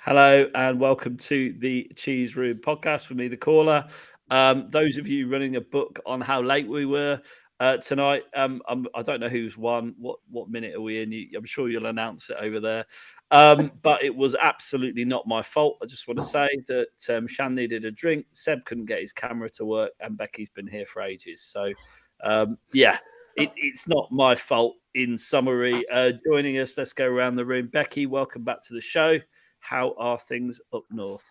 Hello and welcome to the Cheese Room podcast with me, the caller. Those of you running a book on how late we were tonight, I don't know who's won. What minute are we in? I'm sure you'll announce it over there. But it was absolutely not my fault. I just want to say that Shan needed a drink. Seb couldn't get his camera to work, and Becky's been here for ages. So, it's not my fault. In summary, joining us, let's go around the room. Becky, welcome back to the show. How are things up north?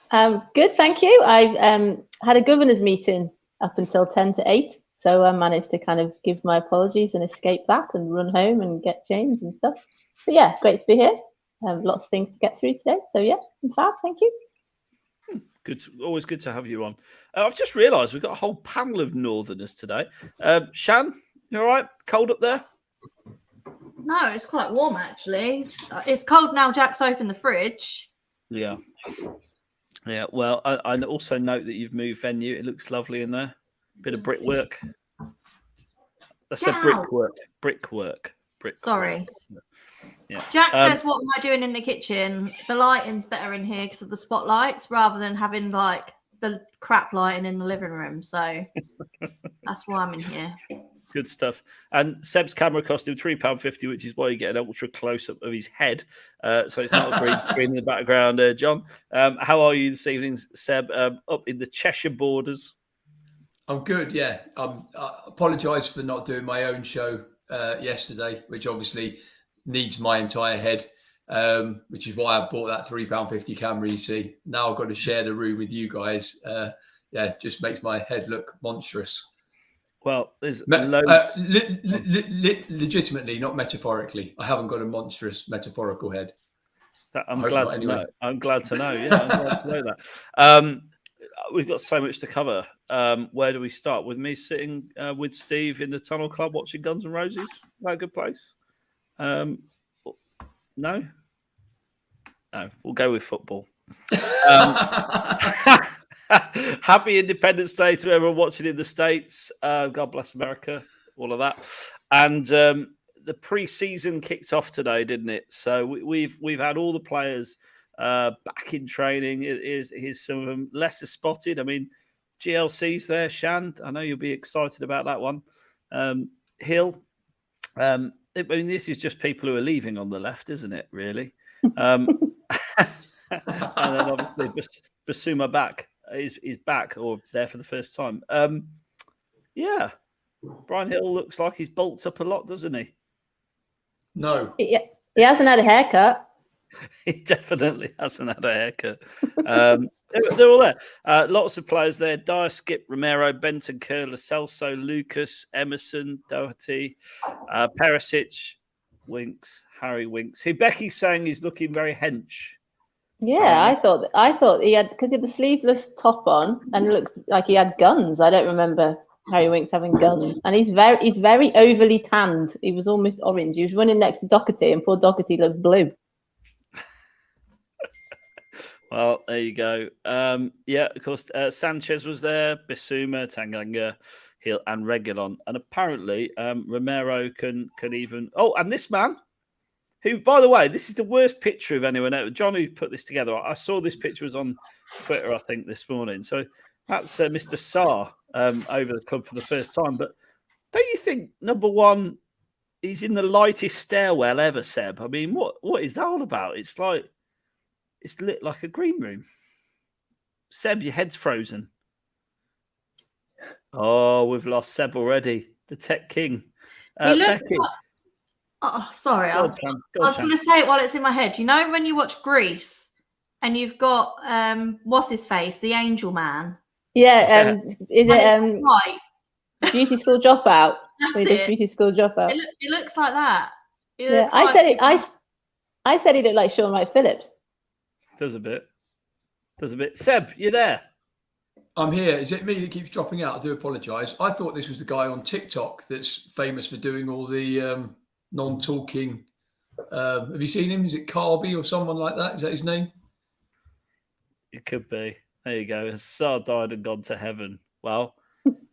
Good, thank you. I've had a governor's meeting up until 10 to 8, so I managed to kind of give my apologies and escape that and run home and get changed and stuff. But yeah, great to be here. Lots of things to get through today. So yeah, I'm fab, thank you. Good, always good to have you on. I've just realised we've got a whole panel of northerners today. Shan, you all right? Cold up there? No, it's quite warm actually. It's cold now. Jack's opened the fridge. Yeah. Well, I also note that you've moved venue. It looks lovely in there. Bit of brickwork. That's a brickwork. Sorry. Yeah. Jack says, "What am I doing in the kitchen? The lighting's better in here because of the spotlights, rather than having like the crap lighting in the living room. So that's why I'm in here." Good stuff. And Seb's camera cost him £3.50, which is why you get an ultra close-up of his head. So it's not a green screen in the background. John, how are you this evening, Seb? Up in the Cheshire borders? I'm good, yeah. I apologise for not doing my own show yesterday, which obviously needs my entire head, which is why I bought that £3.50 camera, you see. Now I've got to share the room with you guys. Just makes my head look monstrous. Well, there's loads. Legitimately, not metaphorically. I haven't got a monstrous metaphorical head. I'm glad to know. I'm glad to know. Yeah, I'm glad to know that. We've got so much to cover. Where do we start? With me sitting with Steve in the Tunnel Club watching Guns N' Roses? Is that a good place? No? No, we'll go with football. Happy Independence Day to everyone watching in the States. God bless America, all of that. And the pre-season kicked off today, didn't it? So we've had all the players back in training. Here's some of them lesser spotted. I mean, GLC's there. Shan, I know you'll be excited about that one. Hill. I mean, this is just people who are leaving on the left, isn't it? Really. And then obviously Basuma back. Is back or there for the first time. Yeah, Brian Hill looks like he's bulked up a lot, doesn't he? No. He hasn't had a haircut. He definitely hasn't had a haircut. They're all there. Lots of players there. Dyer, Skip, Romero, Benton, Kerr, Celso, Lucas, Emerson, Doherty, Perisic, Winks, Harry Winks, who Becky's saying is looking very hench. Yeah, I thought he had, because he had the sleeveless top on and looked like he had guns. I don't remember Harry Winks having guns, and he's very overly tanned. He was almost orange. He was running next to Doherty, and poor Doherty looked blue. Well, there you go. Yeah, of course, Sanchez was there, Bissouma, Tanganga, Hill, and Reguilon, and apparently Romero can even. Oh, and this man. Who, by the way, this is the worst picture of anyone ever. John, who put this together, I saw this picture was on Twitter, I think, this morning. So that's Mr. Sarr over the club for the first time. But don't you think, number one, he's in the lightest stairwell ever, Seb? I mean, what is that all about? It's like, it's lit like a green room. Seb, your head's frozen. Oh, we've lost Seb already. The tech king. Becky. Oh, sorry. I was going to say it while it's in my head. You know, when you watch Grease and you've got, what's his face? The Angel Man. Yeah. Is it white? Beauty School Dropout? That's it. Beauty School Dropout. It looks like that. Yeah, I said he looked like Sean Wright Phillips. Does a bit. Seb, you there? I'm here. Is it me that keeps dropping out? I do apologise. I thought this was the guy on TikTok that's famous for doing all the non-talking. Have you seen him? Is it Carby or someone like that? Is that his name? It could be. There you go. Sarr died and gone to heaven. Well,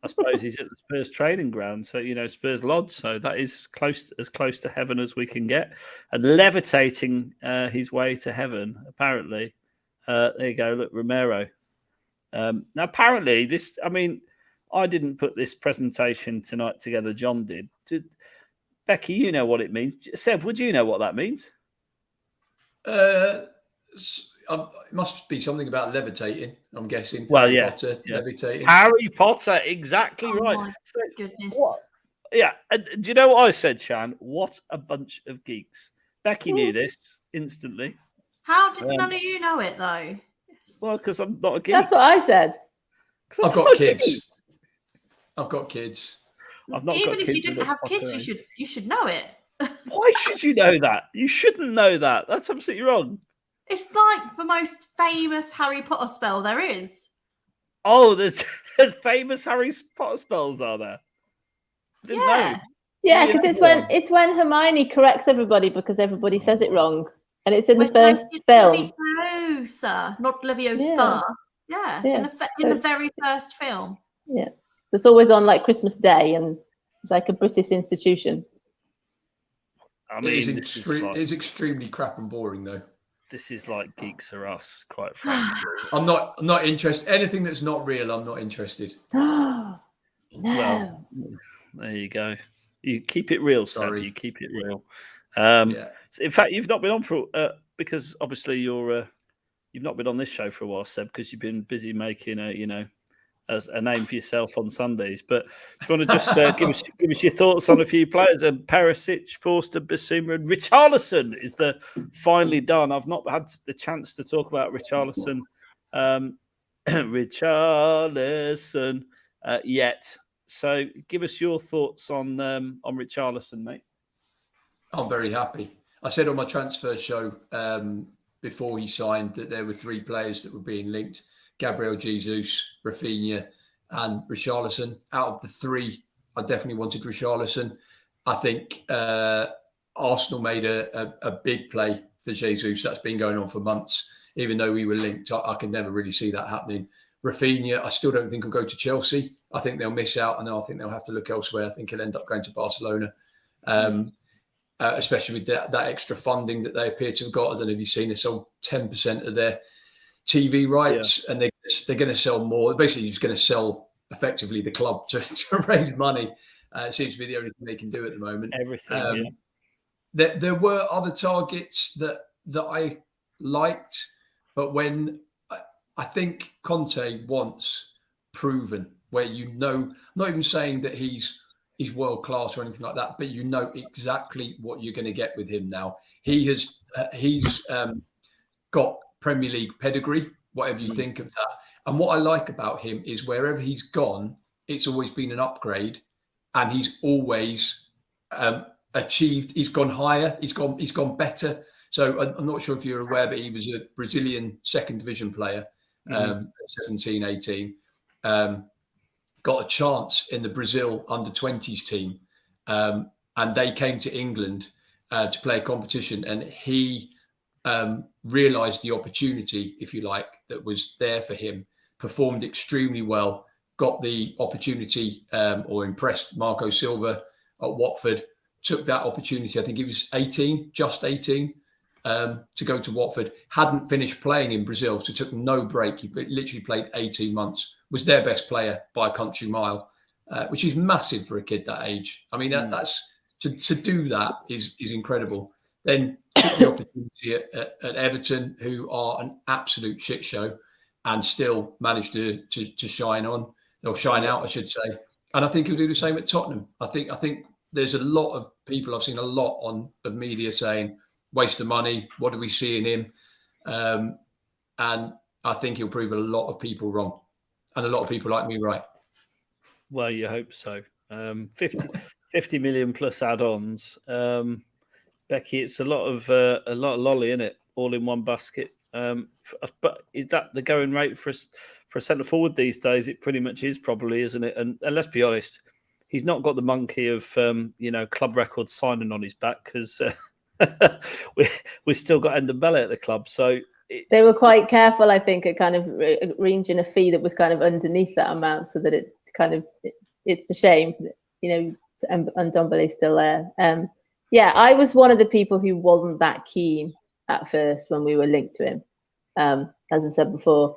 I suppose he's at the Spurs training ground, so Spurs Lodge. So that is as close to heaven as we can get, and levitating his way to heaven. Apparently, there you go. Look, Romero. Now, apparently, this. I mean, I didn't put this presentation tonight together. John did. Becky, you know what it means. Seb, would you know what that means? It must be something about levitating, I'm guessing. Well, Harry yeah, Potter, levitating. Harry Potter, exactly right. My goodness. Yeah, do you know what I said, Shan? What a bunch of geeks. Becky knew this instantly. How did none of you know it, though? Well, because I'm not a geek. That's what I said. I've got kids. I've got kids. I've not Even got if kids you didn't have kids, you should know it. Why should you know that? You shouldn't know that. That's absolutely wrong. It's like the most famous Harry Potter spell there is. Oh, there's famous Harry Potter spells, are there? Didn't know. Yeah, because it's when Hermione corrects everybody because everybody says it wrong, and it's in the first film. Leviosa, not Leviosa. Yeah. In the very first film. Yeah, it's always on like Christmas Day, and it's like a British institution. I mean, it's extremely crap and boring, though. This is like Geeks Are Us, quite frankly. I'm not interested. Anything that's not real, I'm not interested. No. Well, there you go. You keep it real, Seb. You keep it real. In fact, you've not been on for because obviously you've not been on this show for a while, Seb, because you've been busy making a name for yourself on Sundays. But do you want to just give us your thoughts on a few players? Perisic, Forster, Bissouma, and Richarlison is the finally done. I've not had the chance to talk about Richarlison, yet. So give us your thoughts on Richarlison, mate. I'm very happy. I said on my transfer show before he signed that there were 3 players that were being linked. Gabriel Jesus, Rafinha, and Richarlison. Out of the 3, I definitely wanted Richarlison. I think Arsenal made a big play for Jesus. That's been going on for months. Even though we were linked, I can never really see that happening. Rafinha, I still don't think will go to Chelsea. I think they'll miss out, and I think they'll have to look elsewhere. I think he'll end up going to Barcelona, especially with that extra funding that they appear to have got. I don't know if you've seen, they sold 10% of their TV rights, and they're going to sell more. Basically, just going to sell effectively the club to raise money. It seems to be the only thing they can do at the moment. Everything. There were other targets that I liked, but when I think Conte wants proven, where not even saying that he's world class or anything like that, but you know exactly what you're going to get with him now. He's got Premier League pedigree, whatever you think of that. And what I like about him is wherever he's gone, it's always been an upgrade, and he's always achieved. He's gone higher. He's gone better. So I'm not sure if you're aware, but he was a Brazilian second division player, 17, 18. Got a chance in the Brazil under-20s team, and they came to England to play a competition, and he realised the opportunity, if you like, that was there for him, performed extremely well, got the opportunity or impressed Marco Silva at Watford, took that opportunity. I think he was 18, just 18, to go to Watford. Hadn't finished playing in Brazil, so took no break. He literally played 18 months, was their best player by a country mile, which is massive for a kid that age. I mean, that's to do that is incredible. Then took the opportunity at Everton, who are an absolute shit show, and still managed to shine out, I should say. And I think he'll do the same at Tottenham. I think there's a lot of people, I've seen a lot of media saying, waste of money, what do we see in him? And I think he'll prove a lot of people wrong, and a lot of people like me right. Well, you hope so. 50 million plus add-ons. Becky, it's a lot of lolly, isn't it? All in one basket. But is that the going rate for a centre forward these days? It pretty much is, probably, isn't it? And let's be honest, he's not got the monkey of club record signing on his back, because we still got Ndembele at the club. So they were quite careful, I think, at kind of arranging a fee that was kind of underneath that amount, so that it kind of it's a shame, and Ndombele's still there. Yeah, I was one of the people who wasn't that keen at first when we were linked to him. As I said before,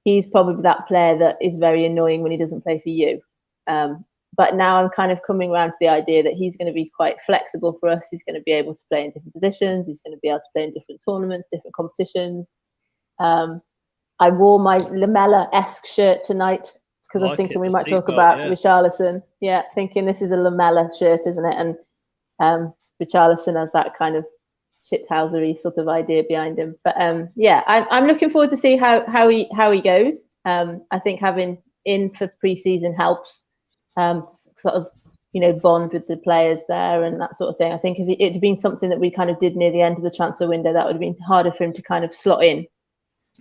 he's probably that player that is very annoying when he doesn't play for you. But now I'm kind of coming around to the idea that he's going to be quite flexible for us. He's going to be able to play in different positions. He's going to be able to play in different tournaments, different competitions. I wore my Lamella-esque shirt tonight because I was thinking we might talk about Richarlison. Yeah, thinking this is a Lamella shirt, isn't it? And Richarlison has that kind of shithousery sort of idea behind him. But I'm looking forward to see how he goes. I think having in for pre-season helps. Sort of, bond with the players there and that sort of thing. I think if it had been something that we kind of did near the end of the transfer window, that would have been harder for him to kind of slot in.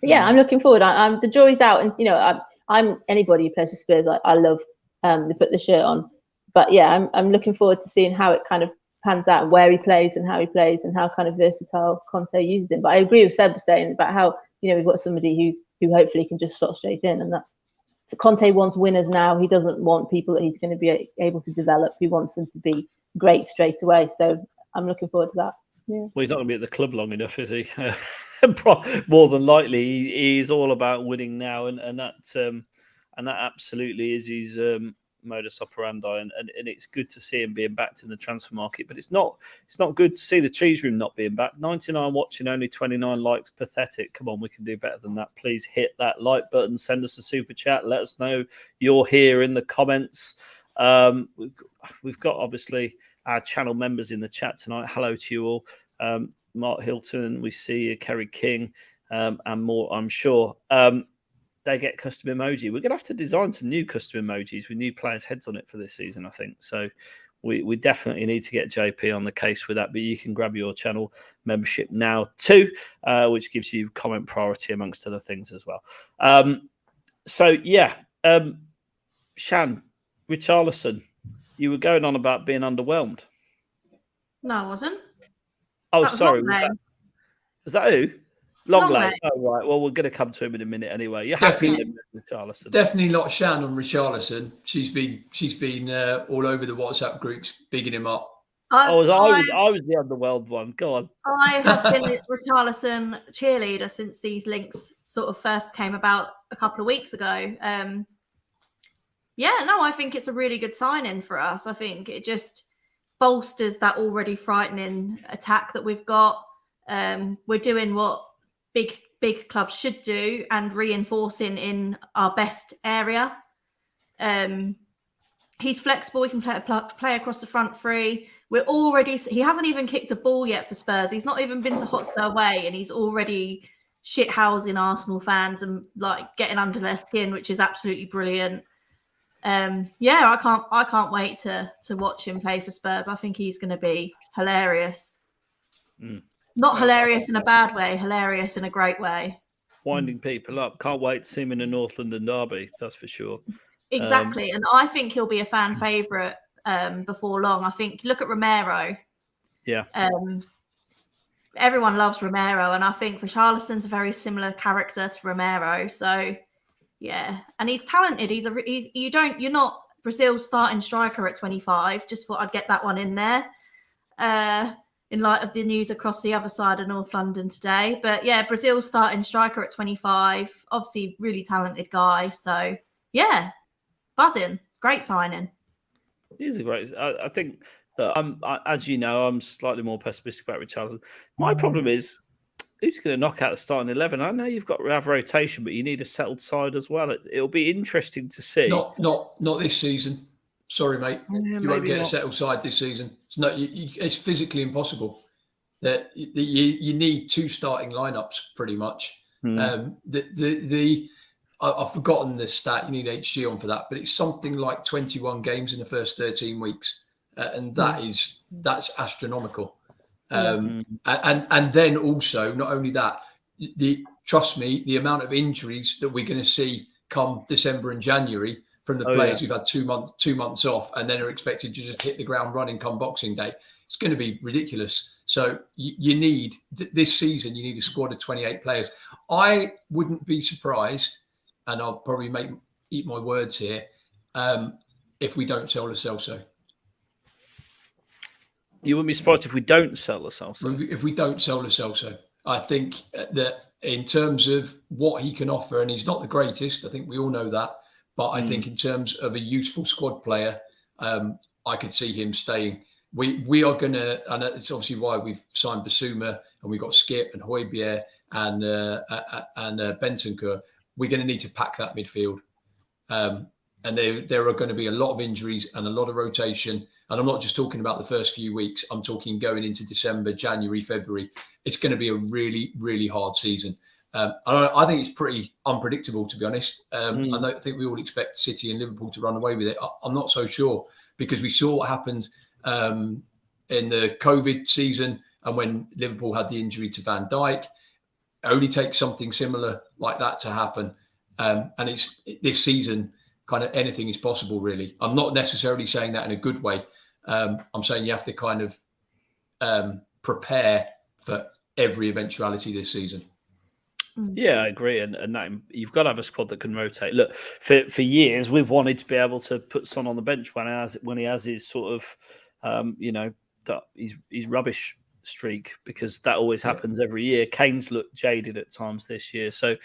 But yeah, I'm looking forward. I'm the jury's out, and I'm anybody who plays for Spurs. I love to put the shirt on. But yeah, I'm looking forward to seeing how it kind of pans out, where he plays and how he plays, and how kind of versatile Conte uses him. But I agree with Seb saying about how we've got somebody who hopefully can just slot straight in, and that's. So Conte wants winners now. He doesn't want people that he's going to be able to develop. He wants them to be great straight away. So I'm looking forward to that. Yeah. Well, he's not going to be at the club long enough, is he? More than likely, he's all about winning now, and that absolutely is his modus operandi. And it's good to see him being backed in the transfer market, but it's not good to see the Cheese Room not being back. 99 watching, only 29 likes, pathetic. Come on, we can do better than that. Please hit that like button, send us a super chat, let us know you're here in the comments. We've got obviously our channel members in the chat tonight. Hello to you all. Mark Hilton, we see you, Kerry King, and more, I'm sure. They get custom emoji. We're going to have to design some new custom emojis with new players' heads on it for this season, I think. So we definitely need to get JP on the case with that. But you can grab your channel membership now too, which gives you comment priority amongst other things as well. Shan, Richarlison, you were going on about being underwhelmed. No, I wasn't. Oh, sorry. Was that who? Lenglet. Oh, right. Well, we're going to come to him in a minute anyway. You're definitely Richarlison. Definitely not Shan on Richarlison. She's been all over the WhatsApp groups, bigging him up. I was the underwhelmed one. Go on. I have been a Richarlison cheerleader since these links sort of first came about a couple of weeks ago. I think it's a really good sign-in for us. I think it just bolsters that already frightening attack that we've got. We're doing what big clubs should do and reinforcing in our best area. He's flexible. He can play across the front three. He hasn't even kicked a ball yet for Spurs. He's not even been to Hotspur away, and he's already shithousing Arsenal fans and like getting under their skin, which is absolutely brilliant. I can't wait to watch him play for Spurs. I think he's going to be hilarious. Not hilarious in a bad way, hilarious in a great way. Winding people up. Can't wait to see him in a North London derby, that's for sure. Exactly. And I think he'll be a fan favourite before long. I think, look at Romero. Yeah. Everyone loves Romero, and I think Richarlison's a very similar character to Romero. So, yeah. And he's talented. You're not Brazil's starting striker at 25. Just thought I'd get that one in there. In light of the news across the other side of North London today. But yeah, Brazil's starting striker at 25. Obviously, really talented guy. So yeah, buzzing. Great signing. He's a great. I think that as you know, I'm slightly more pessimistic about Richarlison. My problem is, who's going to knock out the starting 11? I know you've got to have rotation, but you need a settled side as well. It'll be interesting to see. Not this season. Sorry, mate. You won't get a settled side this season. It's physically impossible. That you need two starting lineups pretty much. I've forgotten the stat. You need HG on for that, but it's something like 21 games in the first 13 weeks, and that's astronomical. And then also, not only that, trust me, the amount of injuries that we're going to see come December and January from the players who've had 2 months off and then are expected to just hit the ground running come Boxing Day. It's going to be ridiculous. So you need, this season, you need a squad of 28 players. I wouldn't be surprised, and I'll probably eat my words here, if we don't sell Lo Celso. You wouldn't be surprised if we don't sell Lo Celso. If we don't sell Lo Celso, I think that in terms of what he can offer, and he's not the greatest, I think we all know that, but I think in terms of a useful squad player, I could see him staying. We are going to, and it's obviously why we've signed Basuma and we've got Skip and Højbjerg and Bentancur. We're going to need to pack that midfield. And there are going to be a lot of injuries and a lot of rotation. And I'm not just talking about the first few weeks. I'm talking going into December, January, February. It's going to be a really, really hard season. I think it's pretty unpredictable, to be honest. I don't think we all expect City and Liverpool to run away with it. I'm not so sure, because we saw what happened in the COVID season, and when Liverpool had the injury to Van Dijk. It only takes something similar like that to happen. And it's this season, kind of anything is possible, really. I'm not necessarily saying that in a good way. I'm saying you have to kind of prepare for every eventuality this season. Yeah, I agree, and that you've got to have a squad that can rotate. Look, for years we've wanted to be able to put Son on the bench when he has his sort of, his rubbish streak, because that always happens every year. Kane's looked jaded at times this year, so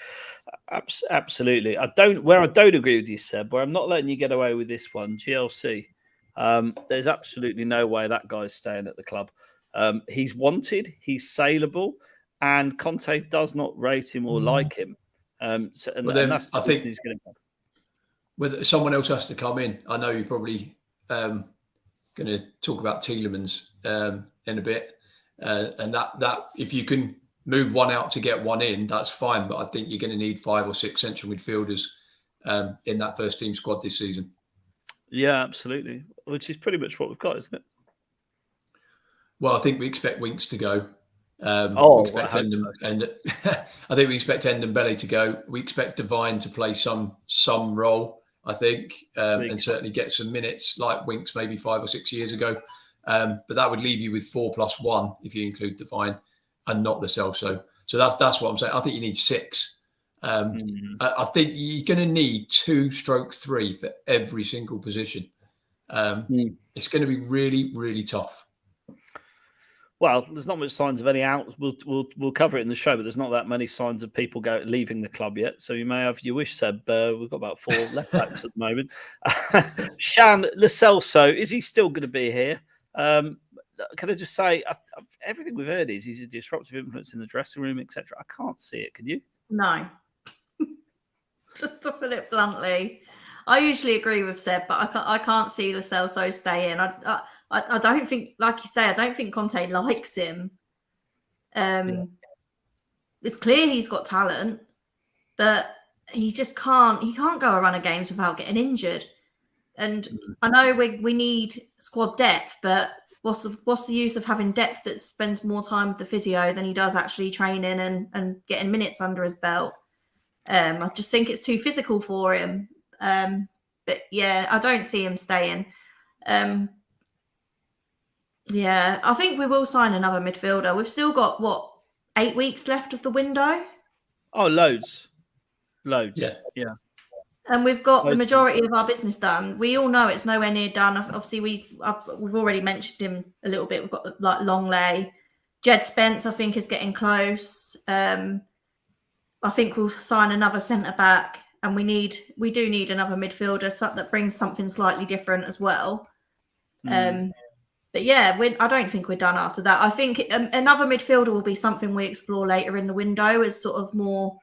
absolutely. I don't agree with you, Seb, where I'm not letting you get away with this one. GLC, there's absolutely no way that guy's staying at the club. He's wanted, he's saleable. And Conte does not rate him or like him. And that's I think he's going to whether someone else has to come in. I know you're probably going to talk about Tielemans in a bit, and that if you can move one out to get one in, that's fine. But I think you're going to need 5 or 6 central midfielders in that first team squad this season. Yeah, absolutely. Which is pretty much what we've got, isn't it? Well, I think we expect Winks to go. I think we expect Ndombele to go. We expect Devine to play some role, I think, and certainly get some minutes like Winks maybe 5 or 6 years ago. But that would leave you with 4+1 if you include Devine and not Lo Celso. So that's what I'm saying. I think you need 6. I think you're going to need 2/3 for every single position. It's going to be really, really tough. Well, there's not much signs of any out. We'll cover it in the show, but there's not that many signs of people leaving the club yet. So you may have your wish, Seb. We've got about 4 left backs at the moment. Shan, Lo Celso, is he still going to be here? Can I just say, everything we've heard is he's a disruptive influence in the dressing room, etc. I can't see it. Can you? No. Just to put it bluntly, I usually agree with Seb, but I can't see Lo Celso staying. I don't think, like you say, I don't think Conte likes him. It's clear he's got talent, but he just can't. He can't go a run of games without getting injured. And I know we need squad depth, but what's the use of having depth that spends more time with the physio than he does actually training and getting minutes under his belt? I just think it's too physical for him. But yeah, I don't see him staying. Yeah, I think we will sign another midfielder. We've still got, 8 weeks left of the window? Oh, loads. Yeah. And we've got the majority of our business done. We all know it's nowhere near done. Obviously, we've already mentioned him a little bit. We've got Lenglet. Jed Spence, I think, is getting close. I think we'll sign another centre-back. And we do need another midfielder that brings something slightly different as well. But yeah, I don't think we're done after that. I think another midfielder will be something we explore later in the window as sort of more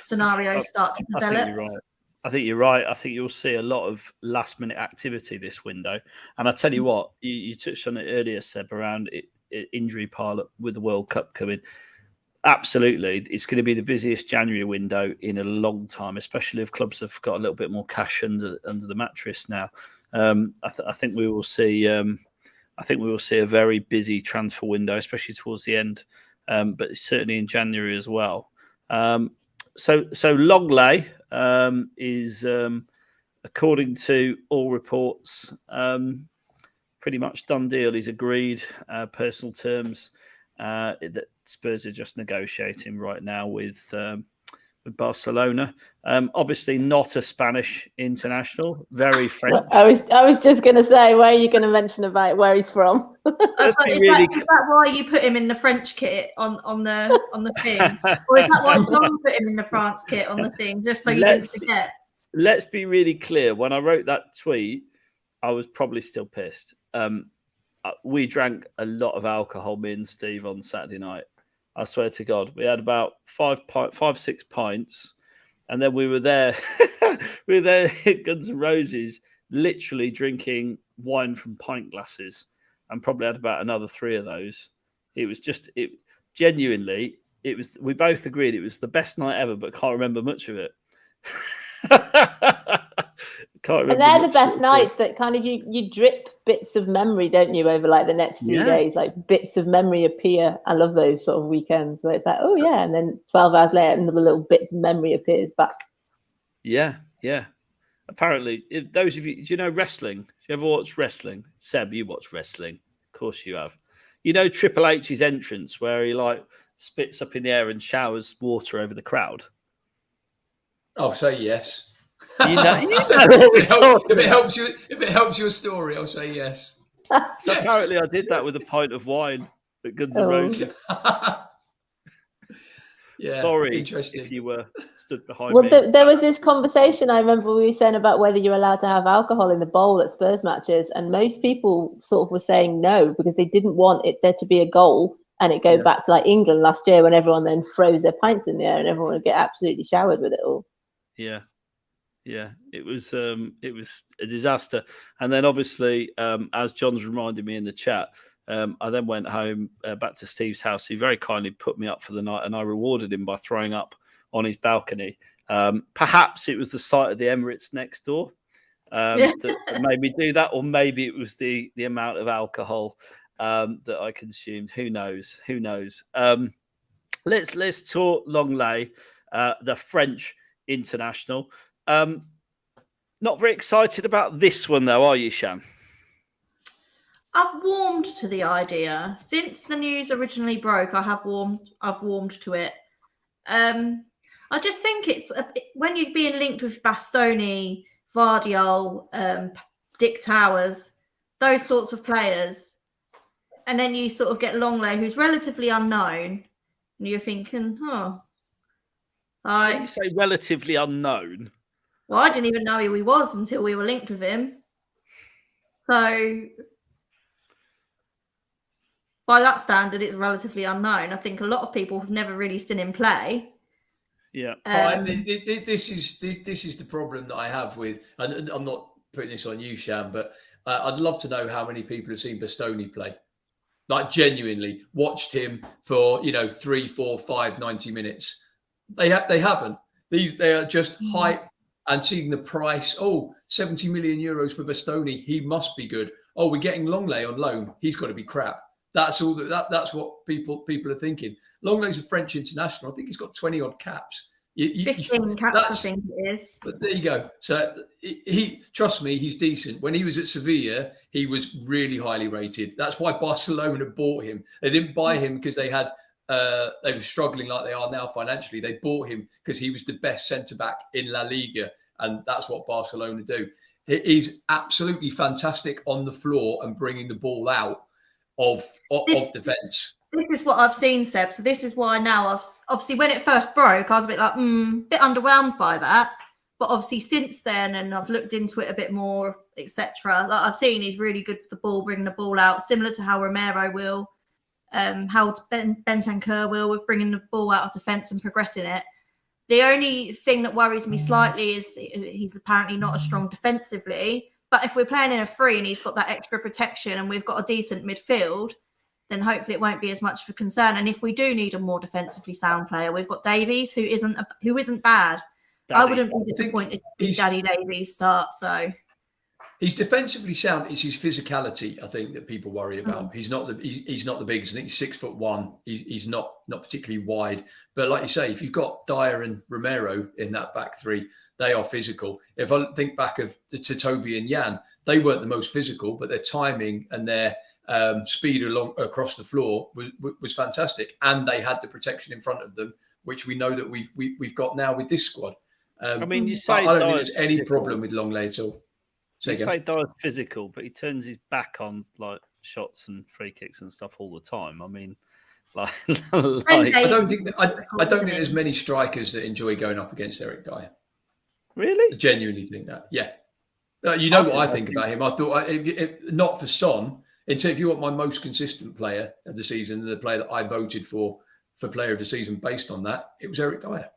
scenarios start to develop. I think you're right. I think you'll see a lot of last-minute activity this window. And I tell you what, you touched on it earlier, Seb, around injury pile with the World Cup coming. Absolutely. It's going to be the busiest January window in a long time, especially if clubs have got a little bit more cash under the mattress now. I think we will see. I think we will see a very busy transfer window, especially towards the end, but certainly in January as well. So Lenglet is, according to all reports, pretty much done deal. He's agreed personal terms that Spurs are just negotiating right now with with Barcelona. Obviously not a Spanish international, very French. Well, I was just going to say, where are you going to mention about where he's from? Let's be Is really that why you put him in the French kit on the thing, or is that why John put him in the France kit on the thing, just so you didn't forget? Let's be really clear. When I wrote that tweet, I was probably still pissed. We drank a lot of alcohol, me and Steve, on Saturday night. I swear to God, we had about 6 pints, and then we were there. We were there at Guns N' Roses, literally drinking wine from pint glasses, and probably had about another 3 of those. It was genuinely. It was. We both agreed it was the best night ever, but can't remember much of it. And they're the best nights that kind of you drip bits of memory, don't you, over like the next 2 days, like bits of memory appear. I love those sort of weekends where it's like, oh yeah, and then 12 hours later another little bit of memory appears back. Yeah. Apparently, those of you, do you know wrestling? Do you ever watch wrestling? Seb, you watch wrestling. Of course you have. You know Triple H's entrance where he like spits up in the air and showers water over the crowd? I'll say yes. You know if it helps your story, I'll say yes. So apparently I did that with a pint of wine at Guns N' Roses. Yeah, sorry interesting. if you were stood behind me. There was this conversation, I remember we were saying about whether you're allowed to have alcohol in the bowl at Spurs matches, and most people sort of were saying no because they didn't want there to be a goal and it go back to like England last year when everyone then froze their pints in the air and everyone would get absolutely showered with it all. Yeah, it was a disaster. And then obviously, as John's reminded me in the chat, I then went home back to Steve's house. He very kindly put me up for the night, and I rewarded him by throwing up on his balcony. Perhaps it was the sight of the Emirates next door that made me do that, or maybe it was the amount of alcohol that I consumed. Who knows? Let's talk Lenglet, the French international. Not very excited about this one, though, are you, Shan? I've warmed to the idea since the news originally broke. I've warmed to it. I just think it's when you're being linked with Bastoni, Vardiol, Dick Towers, those sorts of players, and then you sort of get Lenglet, who's relatively unknown, and you're thinking, When you say relatively unknown. Well, I didn't even know who he was until we were linked with him. So, by that standard, it's relatively unknown. I think a lot of people have never really seen him play. Yeah. This is the problem that I have with, and I'm not putting this on you, Shan, but I'd love to know how many people have seen Bastoni play. Like genuinely watched him for 3, 4, 5, 90 minutes. They haven't. They are just hype. And seeing the price, 70 million euros for Bastoni, he must be good. We're getting Lenglet on loan, he's got to be crap. That's all. That's what people are thinking. Lenglet's a French international. I think he's got 20 odd caps. 15 caps, I think it is. But there you go. So he, trust me, he's decent. When he was at Sevilla, he was really highly rated. That's why Barcelona bought him. They didn't buy him because they were struggling like they are now financially. They bought him because he was the best centre-back in La Liga, and that's what Barcelona do. He's absolutely fantastic on the floor and bringing the ball out of defence. This is what I've seen, Seb. So this is why now obviously when it first broke, I was a bit like, bit underwhelmed by that. But obviously since then, and I've looked into it a bit more, etc. Like I've seen he's really good with the ball, bringing the ball out, similar to how Romero will. How Bentancur will with bringing the ball out of defence and progressing it. The only thing that worries me slightly is he's apparently not as strong defensively. But if we're playing in a 3 and he's got that extra protection and we've got a decent midfield, then hopefully it won't be as much of a concern. And if we do need a more defensively sound player, we've got Davies, who isn't bad. I wouldn't be disappointed to see Daddy Davies start. So. He's defensively sound. It's his physicality, I think, that people worry about. He's not the biggest. I think he's 6'1". He's not particularly wide. But like you say, if you've got Dyer and Romero in that back 3, they are physical. If I think back to Toby and Jan, they weren't the most physical, but their timing and their speed across the floor was fantastic. And they had the protection in front of them which we know that we've got now with this squad. I mean, you say I don't think Dyer's there's any physical. problem with Lenglet at all. You say Dyer's physical, but he turns his back on like shots and free kicks and stuff all the time. I mean, like I don't think there's many strikers that enjoy going up against Eric Dyer. Really? I genuinely think that. Yeah. You know what I think about him. I thought, if not for Son, if you want my most consistent player of the season, the player that I voted for player of the season based on that, it was Eric Dyer.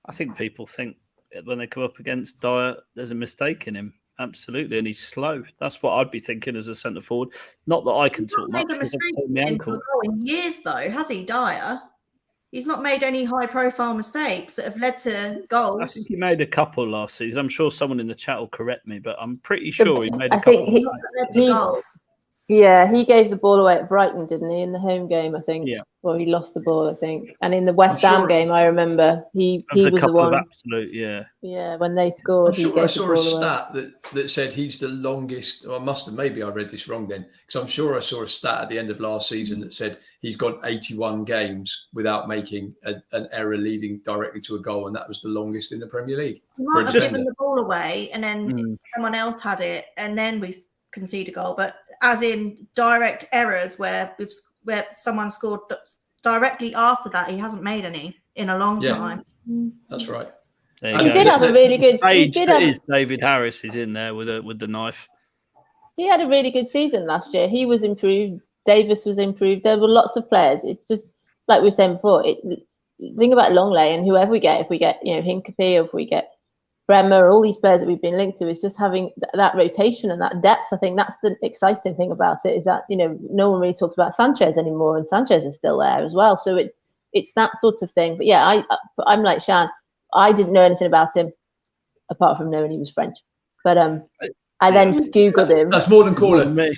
I think people think when they come up against Dyer, there's a mistake in him. Absolutely. And he's slow. That's what I'd be thinking as a centre forward. Not that I can talk much because I've torn my ankle. In years, though, has he, Dyer? He's not made any high-profile mistakes that have led to goals. I think he made a couple last season. I'm sure someone in the chat will correct me, but I'm pretty sure he made a couple. He gave the ball away at Brighton, didn't he, in the home game, I think? Yeah. Well, he lost the ball, I think. And in the West Ham game, I remember, he was the one. Absolute, yeah. Yeah, when they scored. I'm sure I saw a stat that said he's the longest. Or maybe I read this wrong then, because I'm sure I saw a stat at the end of last season that said he's gone 81 games without making an error leading directly to a goal, and that was the longest in the Premier League. He might have given the ball away, and then someone else had it, and then we concede a goal. But as in direct errors where someone scored directly after that, he hasn't made any in a long time. That's right. He did have a really good. David Harris is in there with the knife. He had a really good season last year. He was improved. Davis was improved. There were lots of players. It's just like we were saying before. Think about Lenglet and whoever we get. If we get Hincapie, or if we get Bremer, all these players that we've been linked to, is just having that rotation and that depth. I think that's the exciting thing about it, is that no one really talks about Sanchez anymore, and Sanchez is still there as well. So it's that sort of thing. But yeah, I'm like Shan. I didn't know anything about him apart from knowing he was French. But I then Googled him. That's more than calling me.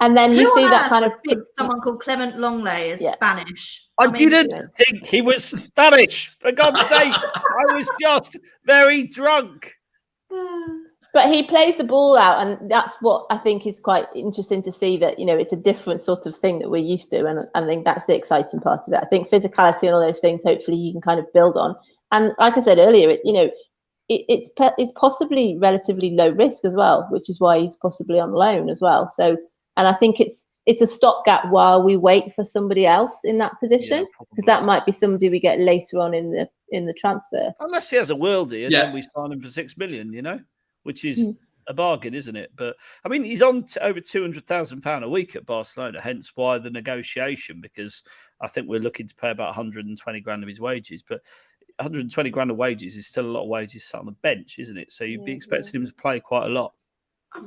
And then you see that kind of someone called Clement Lenglet is Spanish. I didn't think he was Spanish. For God's sake, I was just very drunk. But he plays the ball out, and that's what I think is quite interesting to see, that it's a different sort of thing that we're used to, and I think that's the exciting part of it. I think physicality and all those things, hopefully, you can kind of build on. And like I said earlier, it's possibly relatively low risk as well, which is why he's possibly on loan as well. So, and I think it's a stopgap while we wait for somebody else in that position, because that might be somebody we get later on in the transfer. Unless he has a worldie, and then we sign him for $6 million, which is a bargain, isn't it? But I mean, he's on over £200,000 a week at Barcelona, hence why the negotiation, because I think we're looking to pay about 120 grand of his wages. But 120 grand of wages is still a lot of wages sat on the bench, isn't it? So you'd be expecting him to play quite a lot.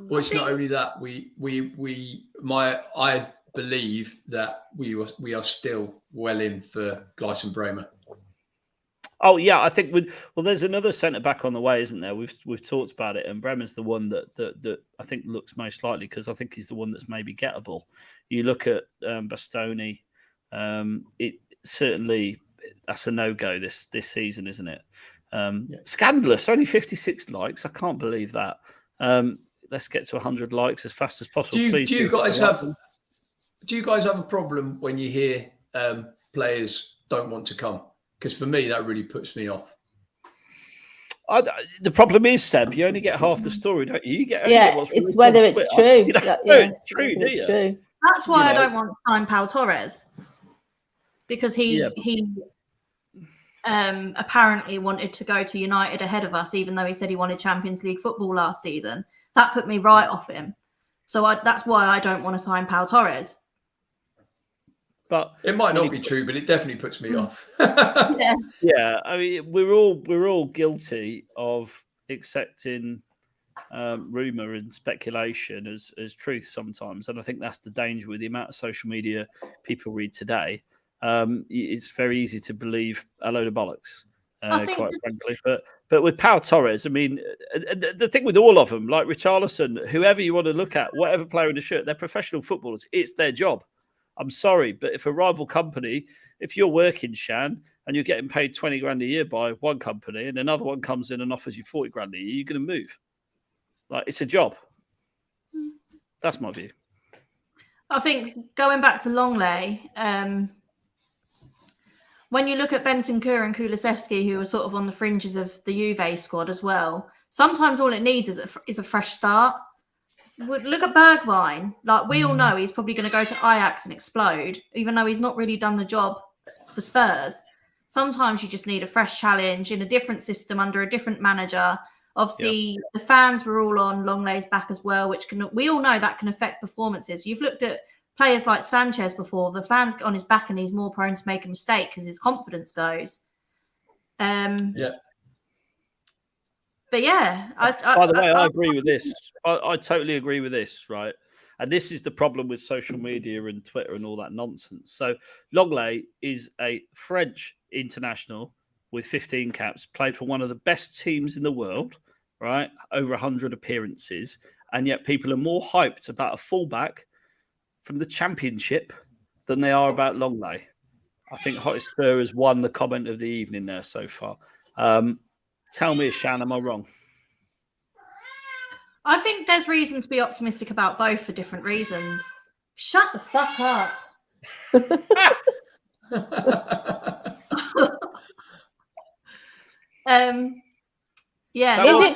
Well, it's not only that. I believe that we are still well in for Gleison Bremer. Oh yeah, I think there's another centre back on the way, isn't there? We've talked about it, and Bremer's the one that I think looks most likely, because I think he's the one that's maybe gettable. You look at Bastoni, it certainly that's a no-go this season, isn't it? Scandalous, only 56 likes. I can't believe that. Let's get to 100 likes as fast as possible. Do you guys have a problem when you hear players don't want to come? Because for me, that really puts me off. The problem is, Seb, you only get half the story, don't you? It's whether it's true. It's true, do you? True. That's why I don't want to sign Pau Torres, because he apparently wanted to go to United ahead of us, even though he said he wanted Champions League football last season. That put me right off him. So that's why I don't want to sign Pau Torres. But it might not be true, but it definitely puts me off. Yeah. I mean, we're all guilty of accepting rumor and speculation as truth sometimes, and I think that's the danger with the amount of social media people read today. It's very easy to believe a load of bollocks, quite frankly. But with Pau Torres, I mean, the thing with all of them, like Richarlison, whoever you want to look at, whatever player in the shirt, they're professional footballers. It's their job. I'm sorry, but if a rival company, if you're working, Shan, and you're getting paid 20 grand a year by one company, and another one comes in and offers you 40 grand a year, you're going to move. Like, it's a job. That's my view. I think going back to Lenglet, when you look at Bentancur and Kulusevski, who are sort of on the fringes of the Juve squad as well, sometimes all it needs is a fresh start. Look at Bergwijn. Like, we all know he's probably going to go to Ajax and explode, even though he's not really done the job for Spurs. Sometimes you just need a fresh challenge in a different system under a different manager. Obviously, the fans were all on Lenglet's back as well, which we all know that can affect performances. You've looked at players like Sanchez before. The fans get on his back and he's more prone to make a mistake because his confidence goes. But yeah, by the way, I agree with this. I totally agree with this, right? And this is the problem with social media and Twitter and all that nonsense. So Lenglet is a French international with 15 caps, played for one of the best teams in the world, right? Over 100 appearances. And yet people are more hyped about a fullback from the Championship than they are about Lenglet. I think Hotspur has won the comment of the evening there so far. Tell me, Shan, am I wrong? I think there's reason to be optimistic about both for different reasons. Shut the fuck up. Yeah. Is it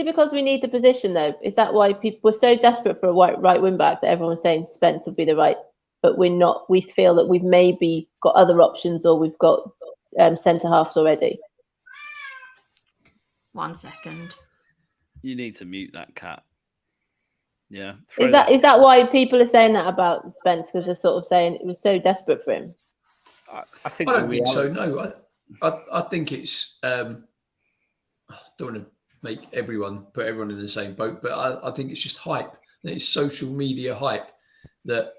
because we need the position though? Is that why people were so desperate for a right wing back that everyone's saying Spence would be the right, but we're not? We feel that we've maybe got other options, or we've got centre halves already. 1 second. You need to mute that cat. Yeah. Is that why people are saying that about Spence? Because they're sort of saying it was so desperate for him. I don't think so. No, I think it's. I don't want to put everyone in the same boat, but I think it's just hype. It's social media hype that,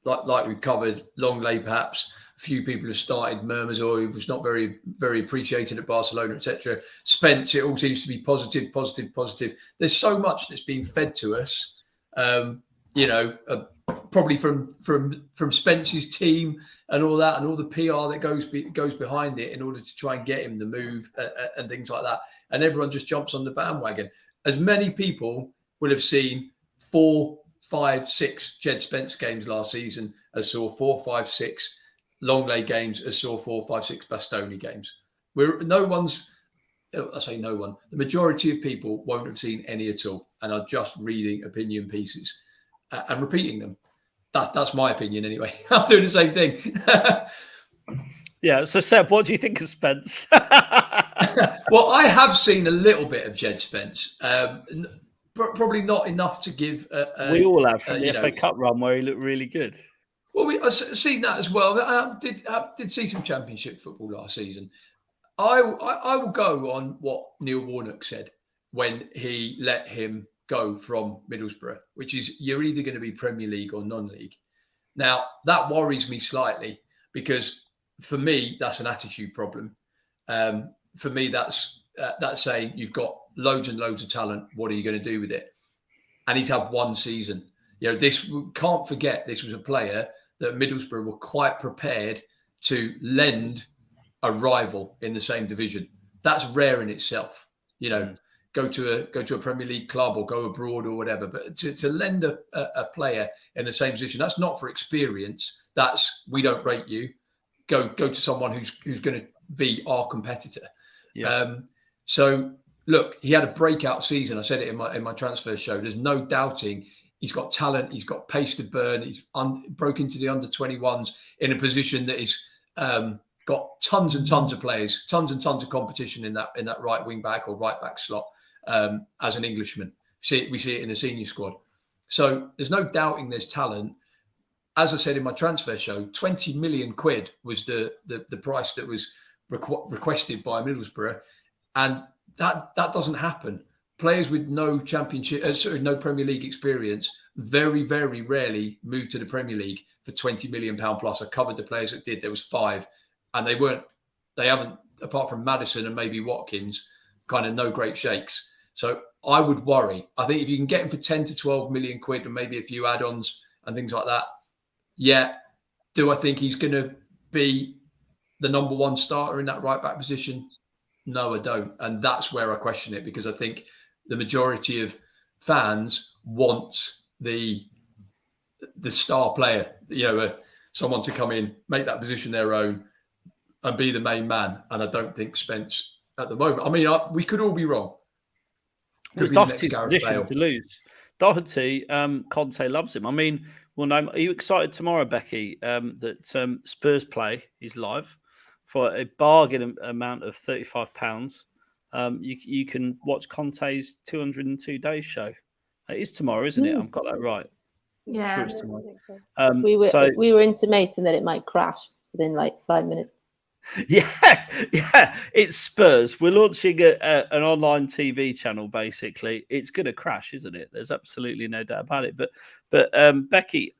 like we covered, Lenglet perhaps. A few people have started murmurs, or he was not very, very appreciated at Barcelona, etc. Spence, it all seems to be positive. There's so much that's being fed to us, probably from Spence's team and all that, and all the PR that goes behind it in order to try and get him the move and things like that. And everyone just jumps on the bandwagon. As many people will have seen 4, 5, 6 Jed Spence games last season as saw 4, 5, 6 Lenglet games as saw 4, 5, 6 Bastoni games. The majority of people won't have seen any at all and are just reading opinion pieces and repeating them. That's my opinion anyway. I'm doing the same thing. Yeah. So Seb, what do you think of Spence? Well, I have seen a little bit of Jed Spence. Probably not enough to give. We all have from the FA Cup run where he looked really good. Well, I've seen that as well. I did see some Championship football last season. I will go on what Neil Warnock said when he let him go from Middlesbrough, which is you're either going to be Premier League or non-league. Now, that worries me slightly because for me, that's an attitude problem. For me, that's saying you've got loads and loads of talent. What are you going to do with it? And he's had one season. Can't forget this was a player that Middlesbrough were quite prepared to lend a rival in the same division. That's rare in itself. Go to a Premier League club or go abroad or whatever. But to lend a player in the same position, that's not for experience. That's we don't rate you. Go to someone who's going to be our competitor. Yeah. So look, he had a breakout season. I said it in my transfer show. There's no doubting he's got talent. He's got pace to burn. He's broke into the under-21s in a position that is got tons and tons of players, tons and tons of competition in that right wing back or right back slot as an Englishman. We see it in the senior squad. So there's no doubting there's talent. As I said in my transfer show, 20 million quid was the price that was requested by Middlesbrough, and that doesn't happen. Players with no no Premier League experience very, very rarely move to the Premier League for £20 million plus. I covered the players that did. There was 5, and they haven't, apart from Maddison and maybe Watkins, kind of no great shakes. So I would worry. I think if you can get him for 10 to 12 million quid and maybe a few add-ons and things like that, yeah. Do I think he's going to be the number one starter in that right back position? No, I don't. And that's where I question it, because I think the majority of fans want the star player, someone to come in, make that position their own, and be the main man. And I don't think Spence at the moment. I mean, we could all be wrong. Could be the next Gareth Bale to lose. Doherty, Conte loves him. I mean, are you excited tomorrow, Becky, that Spurs play is live for a bargain amount of £35? You can watch Conte's 202 Days show. It is tomorrow, isn't it? I've got that right. Yeah. Sure it's tomorrow. We were intimating that it might crash within like 5 minutes. Yeah, it's Spurs. We're launching an online TV channel. Basically, it's going to crash, isn't it? There's absolutely no doubt about it. But Becky,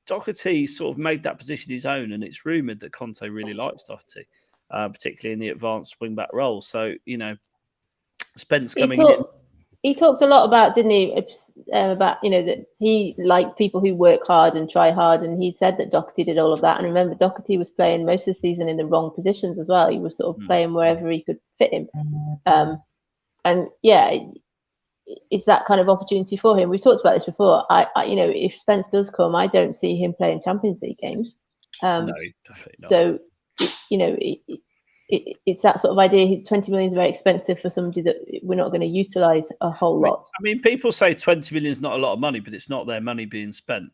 Doherty sort of made that position his own, and it's rumoured that Conte really likes Doherty, particularly in the advanced wing back role. So Spence coming in. He talked a lot about, didn't he, about, that he liked people who work hard and try hard. And he said that Doherty did all of that. And remember, Doherty was playing most of the season in the wrong positions as well. He was sort of playing wherever he could fit him. And yeah, it's that kind of opportunity for him. We've talked about this before. If Spence does come, I don't see him playing Champions League games. No, definitely not. So, it's that sort of idea. 20 million is very expensive for somebody that we're not going to utilise a whole lot. I mean, people say 20 million is not a lot of money, but it's not their money being spent.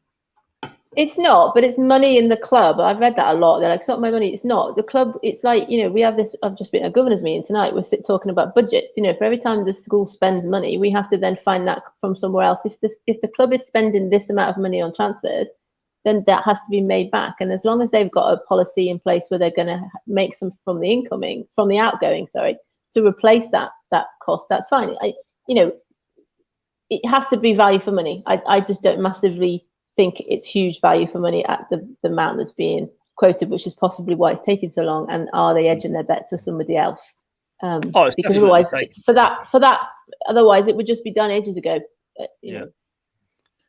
It's not, but it's money in the club. I've read that a lot. They're like, it's not my money. It's not. The club, it's like, we have this, I've just been at a governor's meeting tonight. We're talking about budgets. For every time the school spends money, we have to then find that from somewhere else. If the club is spending this amount of money on transfers, then that has to be made back. And as long as they've got a policy in place where they're going to make some from the outgoing, to replace that cost, that's fine. It has to be value for money. I just don't massively think it's huge value for money at the amount that's being quoted, which is possibly why it's taking so long. And are they edging their bets with somebody else? Because otherwise, otherwise it would just be done ages ago.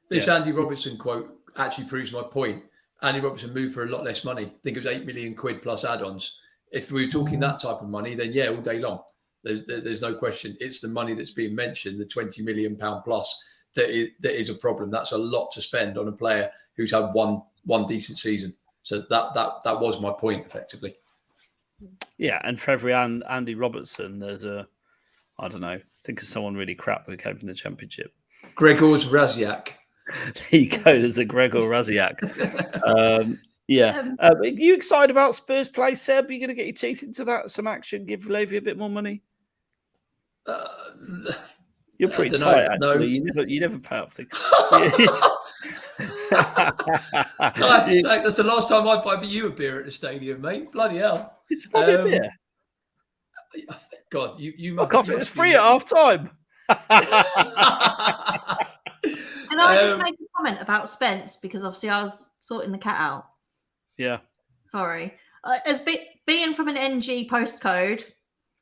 This Andy Robertson quote actually proves my point. Andy Robertson moved for a lot less money. I think it was £8 million plus add-ons. If we were talking that type of money, then yeah, all day long. There's no question. It's the money that's being mentioned, the £20 million plus, that is a problem. That's a lot to spend on a player who's had one decent season. So that was my point, effectively. Yeah, and for every Andy Robertson, there's think of someone really crap who came from the Championship. Gregor's Raziak. There you go. There's a Gregor Raziak. Are you excited about Spurs play, Seb? Are you going to get your teeth into that? Some action? Give Levy a bit more money? You're pretty tight, actually. No. You never pay up things. That's the last time I buy you a beer at the stadium, mate. Bloody hell. It's probably a beer. God, you must. It's free at half time. Can I just make a comment about Spence? Because obviously I was sorting the cat out. Yeah. Sorry. Being from an NG postcode,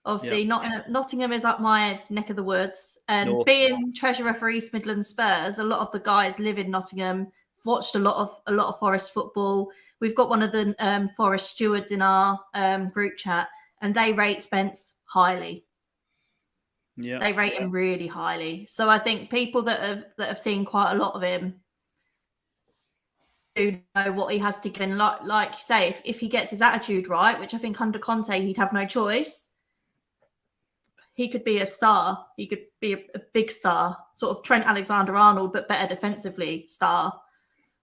obviously Nottingham is up my neck of the woods. And being treasurer for East Midlands Spurs, a lot of the guys live in Nottingham, watched a lot of Forest football. We've got one of the Forest stewards in our group chat, and they rate Spence highly. Yeah, they rate him really highly. So I think people that have seen quite a lot of him do know what he has to give. And like you say, if he gets his attitude right, which I think under Conte he'd have no choice, he could be a star. He could be a big star, sort of Trent Alexander-Arnold, but better defensively star.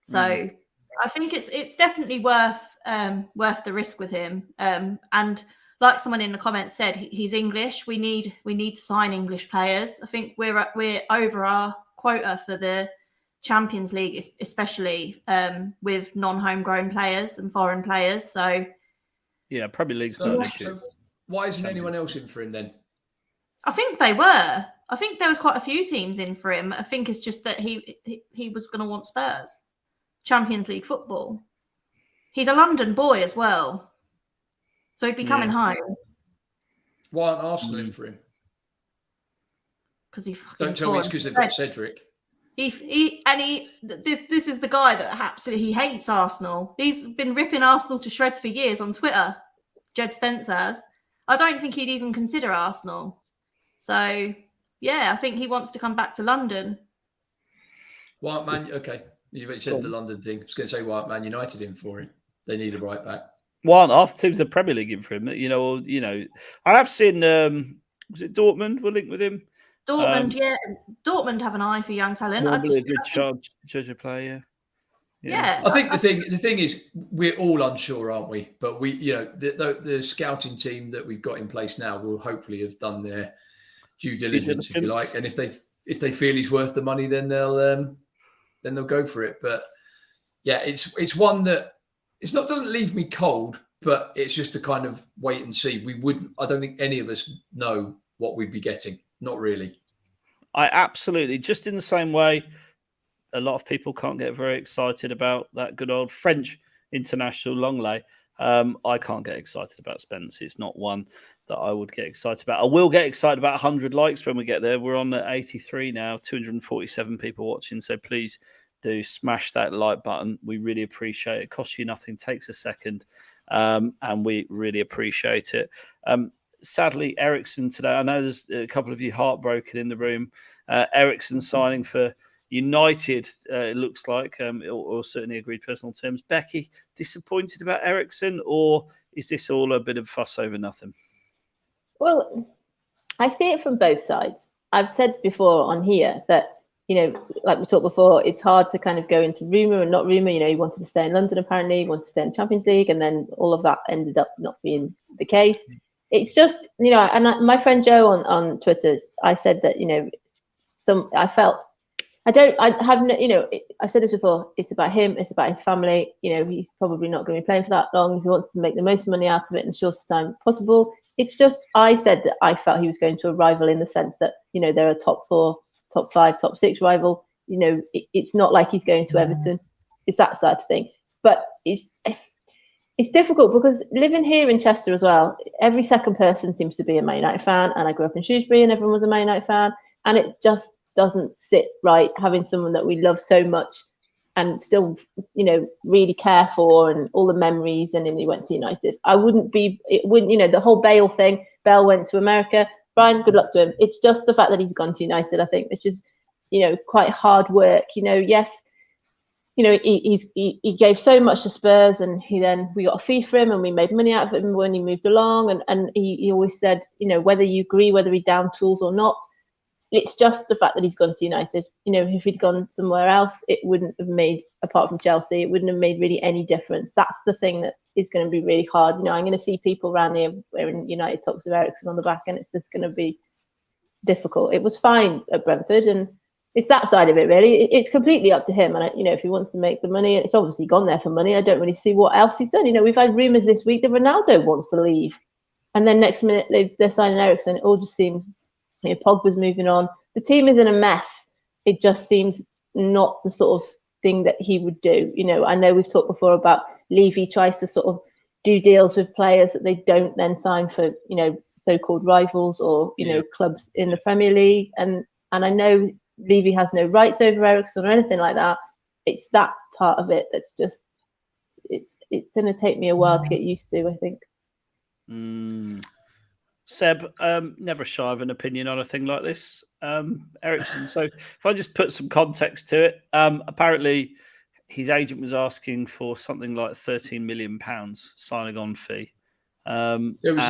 So I think it's definitely worth the risk with him. And like someone in the comments said, he's English. We need to sign English players. I think we're over our quota for the Champions League, especially with non-homegrown players and foreign players. So yeah, Premier League's not an issue. So why isn't anyone else in for him then? I think they were. I think there was quite a few teams in for him. I think it's just that he was going to want Spurs, Champions League football. He's a London boy as well. So he'd be coming home. Why aren't Arsenal in for him? Because he don't tell me it's because they've got Cedric. This is the guy that absolutely hates Arsenal. He's been ripping Arsenal to shreds for years on Twitter. Jed Spence has. I don't think he'd even consider Arsenal. So yeah, I think he wants to come back to London. Why, man? Okay, you've said the London thing. I was going to say why Man United in for him. they need a right back. One, half the teams in the Premier League in for him. I have seen. Was it Dortmund? We're linked with him. Dortmund, Dortmund have an eye for young talent. Probably a good judge of play. Yeah. I think the thing is we're all unsure, aren't we? But we, the scouting team that we've got in place now will hopefully have done their due diligence, if you like. And if they feel he's worth the money, then they'll go for it. But yeah, it's one that doesn't leave me cold, but it's just to kind of wait and see. I don't think any of us know what we'd be getting. Not really. I absolutely, just in the same way, a lot of people can't get very excited about that good old French international Lenglet. I can't get excited about Spence. It's not one that I would get excited about. I will get excited about 100 likes when we get there. We're on at 83 now, 247 people watching. So please do smash that like button. We really appreciate it. It costs you nothing, takes a second, and we really appreciate it. Sadly, Eriksen today, I know there's a couple of you heartbroken in the room. Eriksen signing for United, it looks like, or certainly agreed personal terms. Becky, disappointed about Eriksen, or is this all a bit of fuss over nothing? Well, I see it from both sides. I've said before on here that, like we talked before, it's hard to kind of go into rumour and not rumour. He wanted to stay in London, apparently, he wanted to stay in Champions League, and then all of that ended up not being the case. It's just, and my friend Joe on Twitter, I said that, I've said this before, it's about him, it's about his family. He's probably not going to be playing for that long. If he wants to make the most money out of it in the shortest time possible. It's just, I said that I felt he was going to a rival in the sense that, they're a top 4, top 5, top 6 rival. It's not like he's going to Everton. It's that side of thing. But it's difficult because living here in Chester as well, every second person seems to be a Man United fan. And I grew up in Shrewsbury and everyone was a Man United fan. And it just doesn't sit right having someone that we love so much and still, really care for, and all the memories. And then he went to United. The whole Bale thing. Bale went to America. Brian, good luck to him. It's just the fact that he's gone to United. I think it's just, quite hard work. Yes. He gave so much to Spurs, and we got a fee for him, and we made money out of him when he moved along. And he always said, whether you agree, whether he down tools or not, it's just the fact that he's gone to United. If he'd gone somewhere else, it wouldn't have made, apart from Chelsea, it wouldn't have made really any difference. That's the thing that is going to be really hard. I'm going to see people around here wearing United tops with Eriksen on the back, and it's just going to be difficult. It was fine at Brentford, and it's that side of it, really. It's completely up to him. And, if he wants to make the money, it's obviously gone there for money. I don't really see what else he's done. We've had rumours this week that Ronaldo wants to leave. And then next minute, they're signing Eriksen. It all just seems, Pogba's moving on. The team is in a mess. It just seems not the sort of thing that he would do. I know we've talked before about Levy tries to sort of do deals with players that they don't then sign for, so-called rivals or, clubs in the Premier League. And I know Levy has no rights over Eriksen or anything like that. It's that part of it that's just, it's going to take me a while to get used to, I think. Seb, never shy of an opinion on a thing like this. Eriksen, so if I just put some context to it, apparently his agent was asking for something like £13 million signing on fee. There was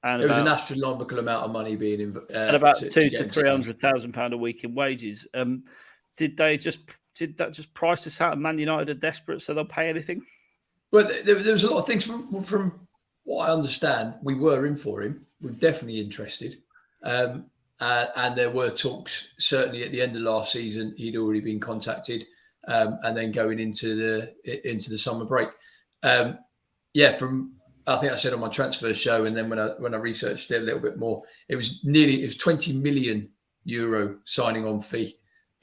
an astronomical amount of money being and about £200,000 to £300,000 a week in wages. Did that just price us out? And Man United are desperate, so they'll pay anything. Well, there was a lot of things from what I understand. We were in for him. We're definitely interested, and there were talks. Certainly at the end of last season, he'd already been contacted, and then going into the summer break. From I think I said on my transfer show, and then when I researched it a little bit more, it was 20 million euro signing on fee.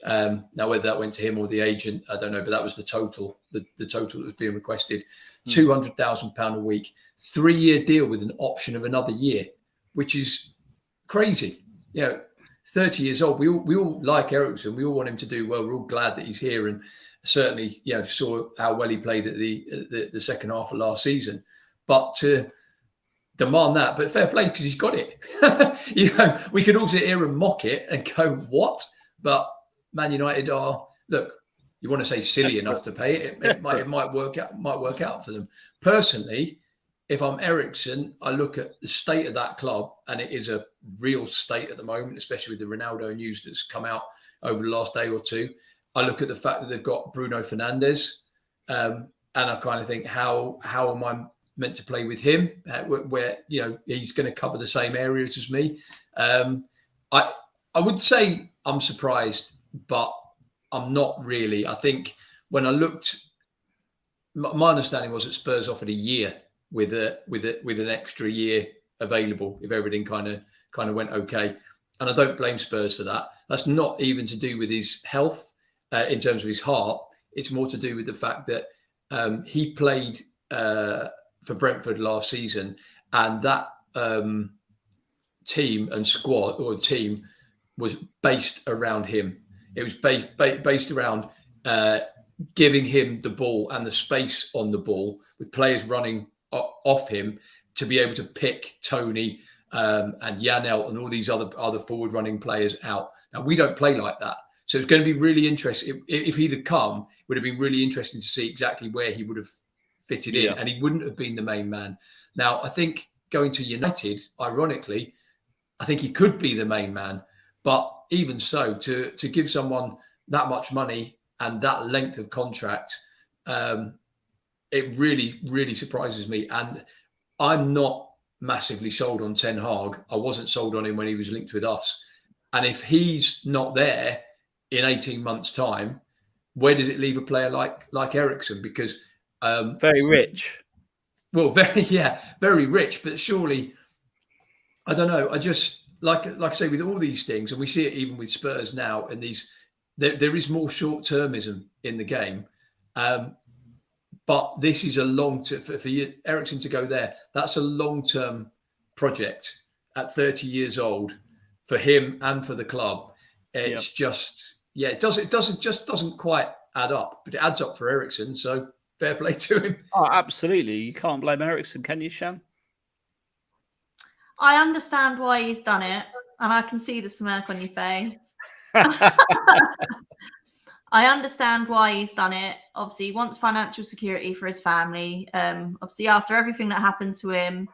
Now whether that went to him or the agent, I don't know, but that was the total. The total that was being requested, £200,000 a week, 3-year deal with an option of another year, which is crazy. 30 years old. We all like Eriksen. We all want him to do well. We're all glad that he's here, and certainly saw how well he played at the second half of last season. But to demand that, but fair play because he's got it. We can all sit here and mock it and go, what? But Man United are, look, you want to say silly enough to pay it. It might work out for them. Personally, if I'm Eriksen, I look at the state of that club, and it is a real state at the moment, especially with the Ronaldo news that's come out over the last day or two. I look at the fact that they've got Bruno Fernandes, and I kind of think, how am I meant to play with him? Where he's going to cover the same areas as me. I would say I'm surprised, but I'm not really. I think when I looked, my understanding was that Spurs offered a year with an extra year available if everything kind of went okay. And I don't blame Spurs for that. That's not even to do with his health in terms of his heart. It's more to do with the fact that he played for Brentford last season, and that team and squad or team was based around him. It was based around giving him the ball and the space on the ball, with players running off him to be able to pick Tony and Janelt and all these other forward running players out. Now, we don't play like that. So it's going to be really interesting. If he'd have come, it would have been really interesting to see exactly where he would have fitted in, and he wouldn't have been the main man. Now, I think going to United, ironically, I think he could be the main man. But even so, to give someone that much money and that length of contract, it really, really surprises me. And I'm not massively sold on Ten Hag. I wasn't sold on him when he was linked with us. And if he's not there in 18 months' time, where does it leave a player like Eriksen? Because very rich. Well, very rich. But surely, I don't know. I just like I say, with all these things, and we see it even with Spurs now, and there is more short-termism in the game. But this is a long-term, for Eriksen to go there, that's a long-term project at 30 years old for him and for the club. It's it doesn't quite add up, but it adds up for Eriksen. So fair play to him. Oh, absolutely. You can't blame Eriksen, can you, Shan? I understand why he's done it, and I can see the smirk on your face. I understand why he's done it. Obviously, he wants financial security for his family. Obviously, after everything that happened to him.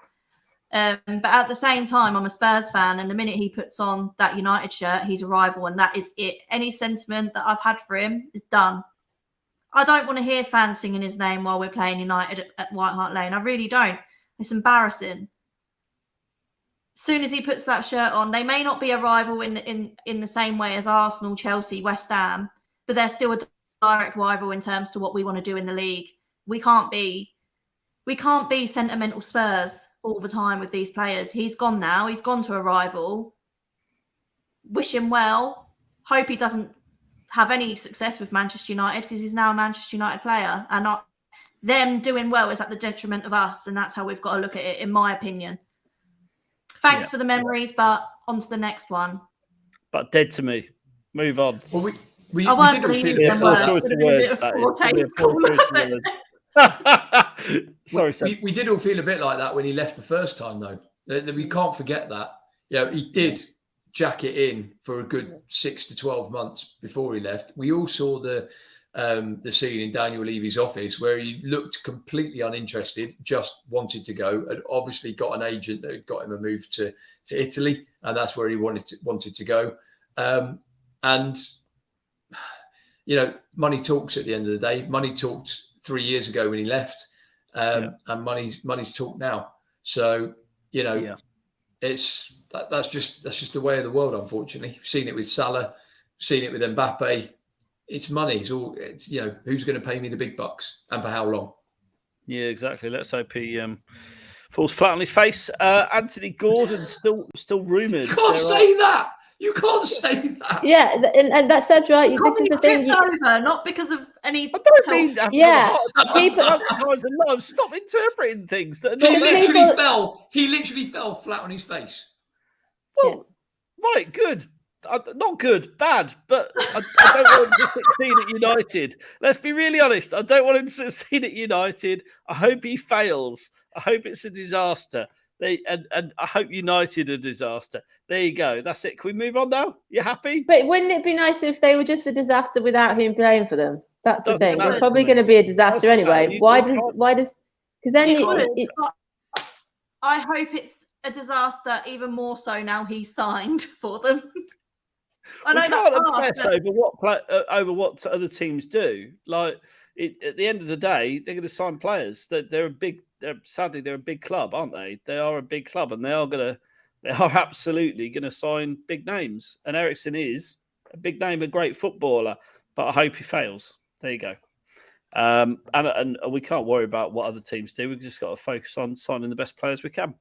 But at the same time, I'm a Spurs fan, and the minute he puts on that United shirt, he's a rival, and that is it. Any sentiment that I've had for him is done. I don't want to hear fans singing his name while we're playing United at White Hart Lane. I really don't. It's embarrassing. As soon as he puts that shirt on, they may not be a rival in the same way as Arsenal, Chelsea, West Ham, but they're still a direct rival in terms to what we want to do in the league. We can't be sentimental Spurs all the time with these players. He's gone now. He's gone to a rival. Wish him well. Hope he doesn't have any success with Manchester United, because he's now a Manchester United player. And them doing well is at the detriment of us. And that's how we've got to look at it, in my opinion. Thanks for the memories, but on to the next one. But dead to me. Move on. Well, we did all feel Sorry, we did all feel a bit like that when he left the first time, though. We can't forget that. He did jack it in for a good 6 to 12 months before he left. We all saw the scene in Daniel Levy's office where he looked completely uninterested, just wanted to go, and obviously got an agent that had got him a move to Italy, and that's where he wanted to go. And money talks at the end of the day. Money talked 3 years ago when he left, and money's talk now. So that's just the way of the world. Unfortunately, we've seen it with Salah, seen it with Mbappe. It's money. It's who's going to pay me the big bucks and for how long? Yeah, exactly. Let's hope he falls flat on his face. Anthony Gordon still rumoured. You can't say that. You can't say that. Yeah, and that's so right. This is the thing. Over, not because of any. I don't mean that. Yeah, Stop interpreting things that are not. He literally fell flat on his face. Well, right, good. Not good, bad, but I don't want him to succeed at United. Let's be really honest. I don't want him to succeed at United. I hope he fails. I hope it's a disaster. And I hope United a disaster. There you go. That's it. Can we move on now? You happy? But wouldn't it be nice if they were just a disaster without him playing for them? That's the Doesn't thing. matter It's to probably me. going to be a disaster Doesn't matter. anyway. You Why can't- does? Because then It you. would, it- but I hope it's a disaster even more so now he's signed for them. I know we that's can't hard, obsess but over what other teams do. Like at the end of the day, they're going to sign players. Sadly they're a big club, aren't they? They are a big club, and they are absolutely going to sign big names. And Eriksen is a big name, a great footballer. But I hope he fails. There you go. And we can't worry about what other teams do. We've just got to focus on signing the best players we can.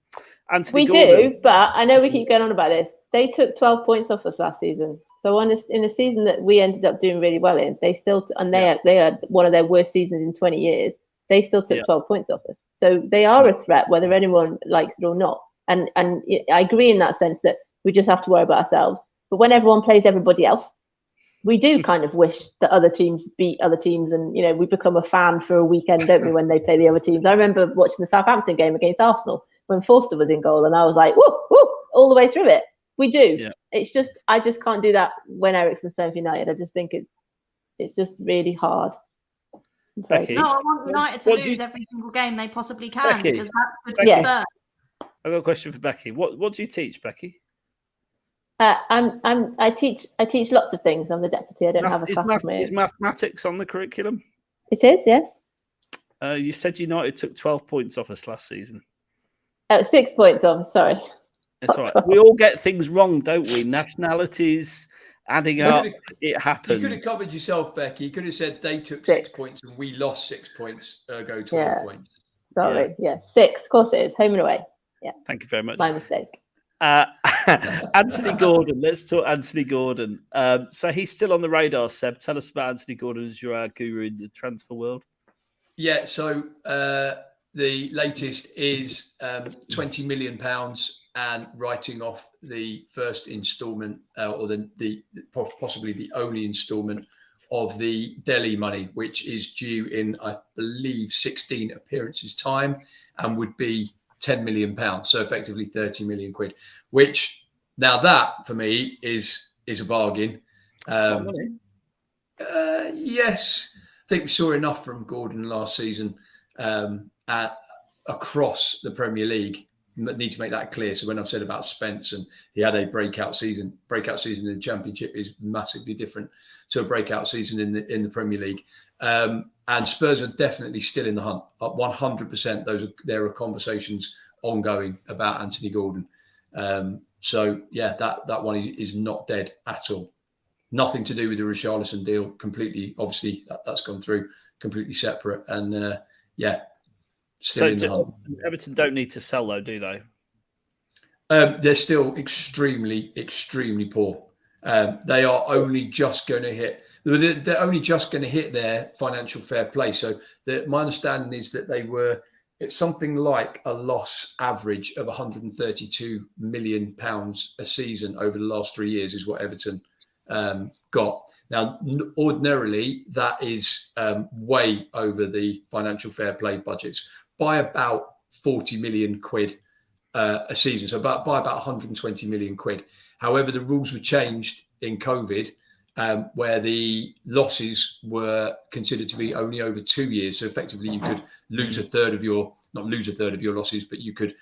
Anthony we Gordon. do, but I know we keep going on about this. They took 12 points off us last season. So in a season that we ended up doing really well in, they had one of their worst seasons in 20 years. They still took 12 points off us. So they are a threat, whether anyone likes it or not. And I agree in that sense that we just have to worry about ourselves. But when everyone plays everybody else, we do kind of wish that other teams beat other teams, and we become a fan for a weekend, don't we, when they play the other teams? I remember watching the Southampton game against Arsenal when Forster was in goal, and I was like, woo, woo, all the way through it. We do. Yeah. It's just I just can't do that when Eriksen's playing for United. I just think it's just really hard. Becky, no, I want United to lose every single game they possibly can, Becky, because that's good for Spurs. I've got a question for Becky. What do you teach, Becky? I teach lots of things. I'm the deputy. I don't have a class. Is mathematics on the curriculum? It is, yes. You said United took 12 points off us last season. 6 points off. Sorry. It's all right. We all get things wrong, don't we? Nationalities adding up. It happens. You could have covered yourself, Becky. You could have said they took 6 points and we lost 6 points. Ergo 12 points. Sorry. Yeah. 6. Of course it is. Home and away. Yeah. Thank you very much. My mistake. Anthony Gordon. Let's talk Anthony Gordon. So he's still on the radar, Seb. Tell us about Anthony Gordon as you're our guru in the transfer world. Yeah, so the latest is £20 million and writing off the first instalment or the possibly the only instalment of the Delhi money, which is due in, I believe, 16 appearances time and would be £10 million. So effectively 30 million quid, which now that for me is a bargain. Yes, I think we saw enough from Gordon last season across the Premier League. Need to make that clear. So when I've said about Spence and he had a breakout season in the Championship is massively different to a breakout season in the Premier League. And Spurs are definitely still in the hunt. 100%. There are conversations ongoing about Anthony Gordon. So yeah, that one is not dead at all. Nothing to do with the Richarlison deal. Completely, obviously, that's gone through. Completely separate. And still in the hunt. Everton don't need to sell though, do they? They're still extremely, extremely poor. They are only just going to hit. They're only just going to hit their financial fair play. So my understanding is that it's something like a loss average of £132 million a season over the last 3 years is what Everton got. Now, ordinarily, that is way over the financial fair play budgets by about 40 million quid a season. So by about 120 million quid. However, the rules were changed in COVID where the losses were considered to be only over 2 years. So effectively, you could lose not lose a third of your losses, but you could,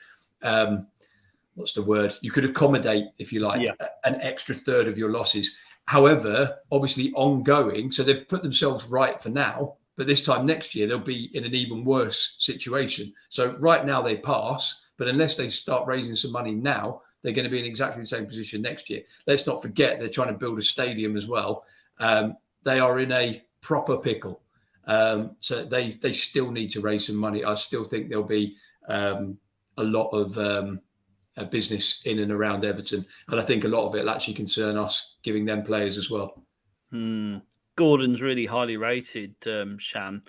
You could accommodate, if you like, an extra third of your losses. However, obviously ongoing. So they've put themselves right for now, but this time next year, they'll be in an even worse situation. So right now they pass, but unless they start raising some money now, they're going to be in exactly the same position next year. Let's not forget they're trying to build a stadium as well. They are in a proper pickle. So they still need to raise some money. I still think there'll be a lot of business in and around Everton. And I think a lot of it will actually concern us giving them players as well. Gordon's really highly rated, Shan.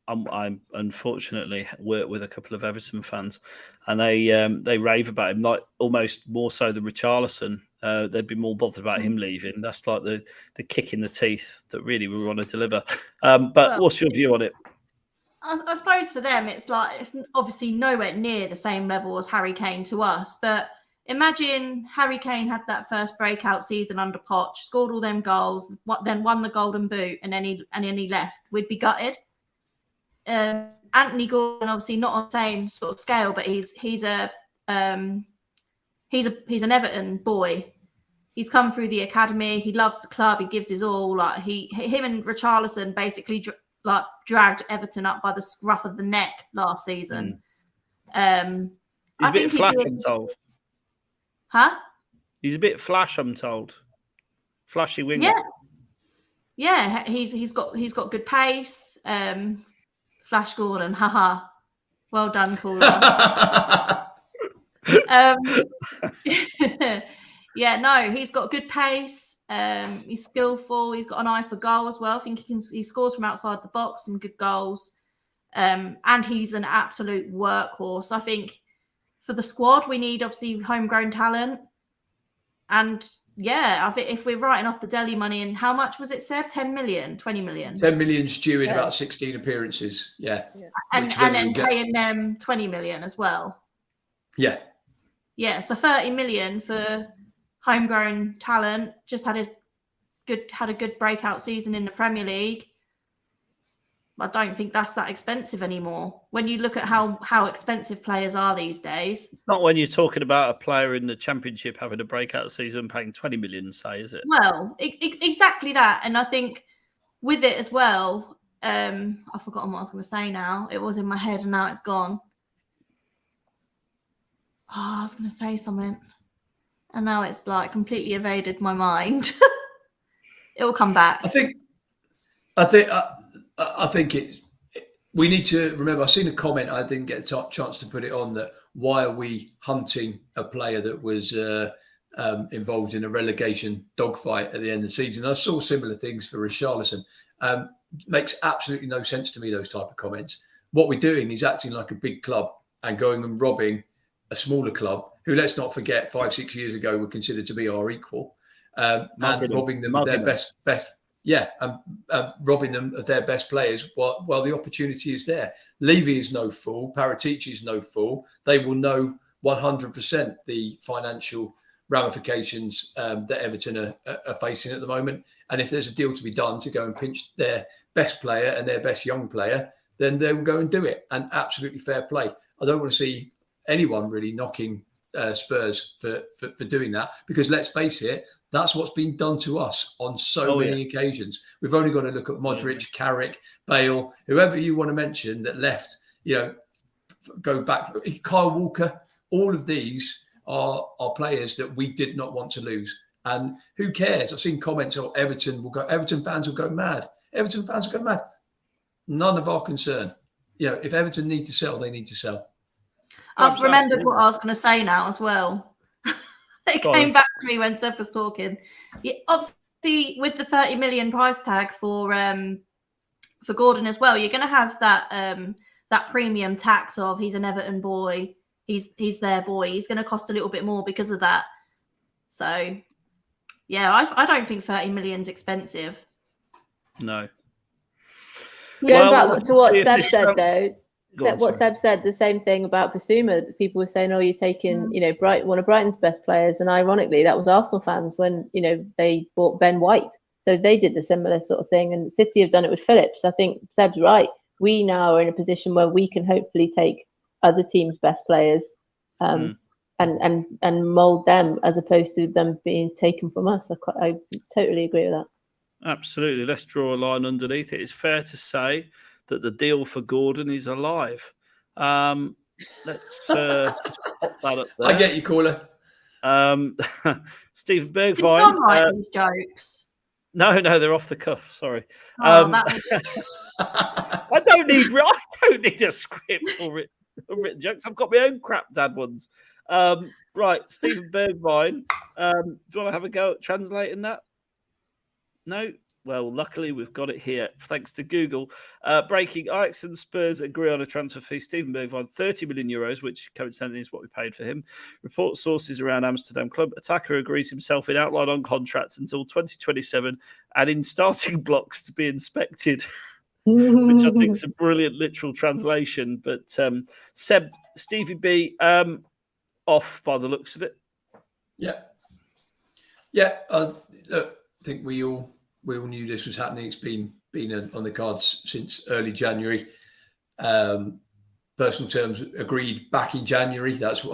I unfortunately work with a couple of Everton fans, and they rave about him, like almost more so than Richarlison. They'd be more bothered about him leaving. That's like the kick in the teeth that really we want to deliver. But what's your view on it? I suppose for them, it's obviously nowhere near the same level as Harry Kane to us, but imagine Harry Kane had that first breakout season under Poch, scored all them goals, then won the Golden Boot, and then he left. We'd be gutted. Anthony Gordon, obviously not on the same sort of scale, but he's an Everton boy. He's come through the academy. He loves the club. He gives his all. Like him and Richarlison basically dragged Everton up by the scruff of the neck last season. He's a bit flash, I'm told. Huh? He's a bit flash, I'm told. Flashy winger. Yeah. He's got good pace. Flash Gordon, haha. Well done, caller. Yeah, no, he's got good pace. He's skillful. He's got an eye for goal as well. I think he scores from outside the box, some good goals. And he's an absolute workhorse. I think for the squad, we need obviously homegrown talent. And yeah, I think if we're writing off the Delhi money, and how much was it, Seb? 10 million, 20 million? 10 million stew in about 16 appearances. Yeah. And then paying them 20 million as well. Yeah. Yeah, so 30 million for homegrown talent. Just had a good breakout season in the Premier League. I don't think that's that expensive anymore. When you look at how expensive players are these days. Not when you're talking about a player in the Championship having a breakout season paying 20 million, say, is it? Well, exactly that. And I think with it as well, I've forgotten what I was going to say now. It was in my head and now it's gone. Oh, I was going to say something. And now it's like completely evaded my mind. It will come back. I think we need to remember. I've seen a comment. I didn't get a chance to put it on. That why are we hunting a player that was involved in a relegation dogfight at the end of the season? I saw similar things for Richarlison. Makes absolutely no sense to me, those type of comments. What we're doing is acting like a big club and going and robbing a smaller club who, let's not forget, 5-6 years ago were considered to be our equal, and robbing them of their best. Robbing them of their best players while the opportunity is there. Levy is no fool. Paratici is no fool. They will know 100% the financial ramifications that Everton are facing at the moment. And if there's a deal to be done to go and pinch their best player and their best young player, then they will go and do it. And absolutely fair play. I don't want to see anyone really knocking Spurs for doing that, because let's face it, that's what's been done to us on so many occasions. We've only got to look at Modric, Carrick, Bale, whoever you want to mention that left, go back, Kyle Walker. All of these are players that we did not want to lose. And who cares? I've seen comments, Everton fans will go mad. Everton fans will go mad. None of our concern. If Everton need to sell, they need to sell. I've remembered what I was going to say now as well. It came back to me when Seb was talking. Yeah, obviously, with the 30 million price tag for Gordon as well, you're going to have that premium tax of he's an Everton boy, he's their boy. He's going to cost a little bit more because of that. So, yeah, I don't think 30 million is expensive. No. Going back to what Seb said, though. What Seb said, the same thing about Basuma. People were saying, "Oh, you're taking, one of Brighton's best players," and ironically, that was Arsenal fans when they bought Ben White. So they did the similar sort of thing, and City have done it with Phillips. I think Seb's right. We now are in a position where we can hopefully take other teams' best players, and mould them as opposed to them being taken from us. I totally agree with that. Absolutely. Let's draw a line underneath it. It's fair to say that the deal for Gordon is alive. Let's pop that up there. I get you, caller. Stephen Bergvine. These jokes. No, they're off the cuff. Sorry. Oh, I don't need a script or written jokes. I've got my own crap dad ones. Right, Stephen Bergvine. Do you want to have a go at translating that? No. Well, luckily, we've got it here, thanks to Google. Breaking, Ajax and Spurs agree on a transfer fee. Stephen Bergvine, 30 million euros, which coincidentally is what we paid for him. Report sources around Amsterdam club. Attacker agrees himself in outline on contracts until 2027 and in starting blocks to be inspected, which I think is a brilliant literal translation. But Stevie B, off by the looks of it. Yeah. Look, I think we all knew this was happening. It's been on the cards since early January. Personal terms agreed back in January. That's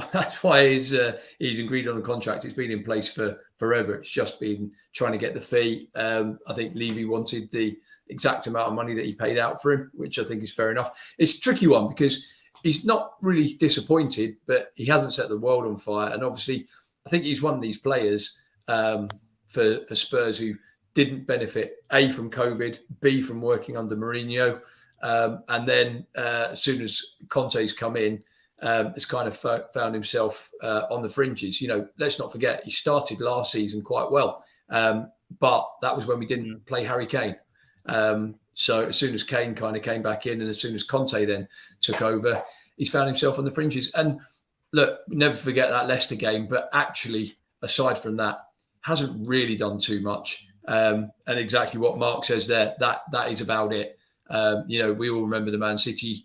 why he's agreed on the contract. It's been in place for forever. It's just been trying to get the fee. I think Levy wanted the exact amount of money that he paid out for him, which I think is fair enough. It's a tricky one because he's not really disappointed, but he hasn't set the world on fire. And obviously, I think he's one of these players for Spurs who didn't benefit, A, from COVID, B, from working under Mourinho. And then as soon as Conte's come in, has kind of found himself on the fringes. Let's not forget, he started last season quite well. But that was when we didn't play Harry Kane. So as soon as Kane kind of came back in and as soon as Conte then took over, he's found himself on the fringes. And look, never forget that Leicester game. But actually, aside from that, hasn't really done too much. And exactly what Mark says there, that is about it. We all remember the Man City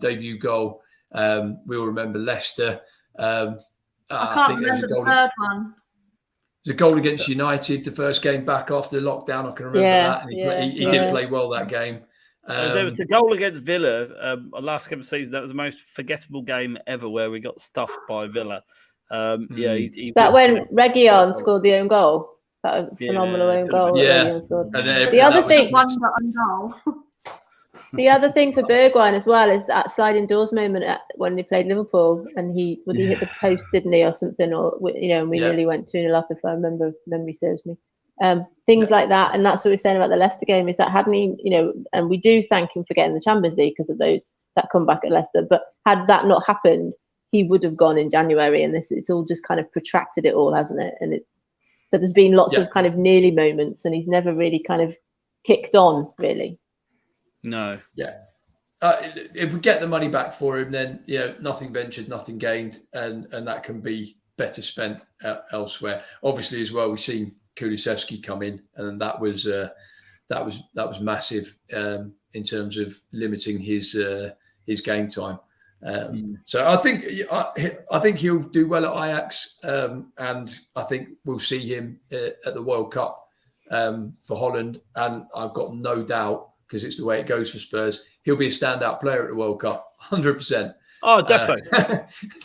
debut goal. We all remember Leicester. I can't remember the third one. There's a goal against United, the first game back after lockdown. I can remember that. And he did play well that game. There was the goal against Villa last game of the season. That was the most forgettable game ever where we got stuffed by Villa. That when Reguilon scored the own goal. That was a phenomenal own goal. Yeah. The other thing, the other thing for Bergwijn as well is that sliding doors moment when they played Liverpool, and he hit the post, didn't he, or something, or and we nearly went 2-0 up, if I remember, if memory serves me. Things like that, and that's what we're saying about the Leicester game is that hadn't he, and we do thank him for getting the Champions League because of that comeback at Leicester. But had that not happened, he would have gone in January, and it's all just kind of protracted it all, hasn't it? But there's been lots of kind of nearly moments, and he's never really kind of kicked on, really. No. Yeah. If we get the money back for him, then nothing ventured, nothing gained, and that can be better spent elsewhere. Obviously, as well, we've seen Kulusevski come in, and that was massive in terms of limiting his game time. So I think he'll do well at Ajax, and I think we'll see him at the World Cup for Holland, and I've got no doubt, because it's the way it goes for Spurs, he'll be a standout player at the World Cup, 100%. Oh, definitely.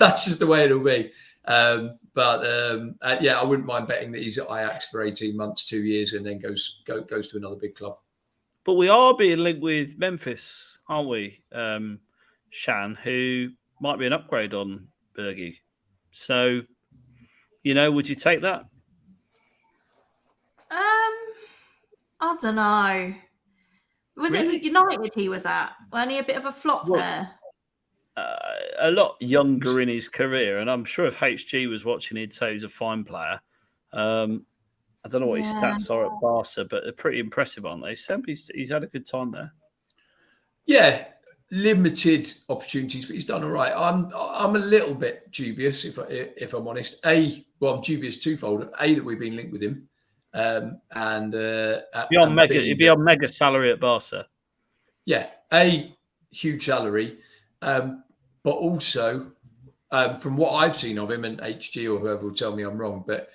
That's just the way it'll be. I wouldn't mind betting that he's at Ajax for 18 months, 2 years, and then goes to another big club. But we are being linked with Memphis, aren't we, Shan, who might be an upgrade on Bergie. So, would you take that? I don't know. Was it United he was at? Wasn't he a bit of a flop there? A lot younger in his career, and I'm sure if HG was watching, he'd say he's a fine player. I don't know what his stats are at Barca, but they're pretty impressive, aren't they? He's had a good time there. Yeah, limited opportunities, but he's done all right. I'm a little bit dubious, if I'm honest. I'm dubious twofold. A, that we've been linked with him. He'd be on mega salary at Barca. Yeah, a huge salary, but also from what I've seen of him, and HG or whoever will tell me I'm wrong, but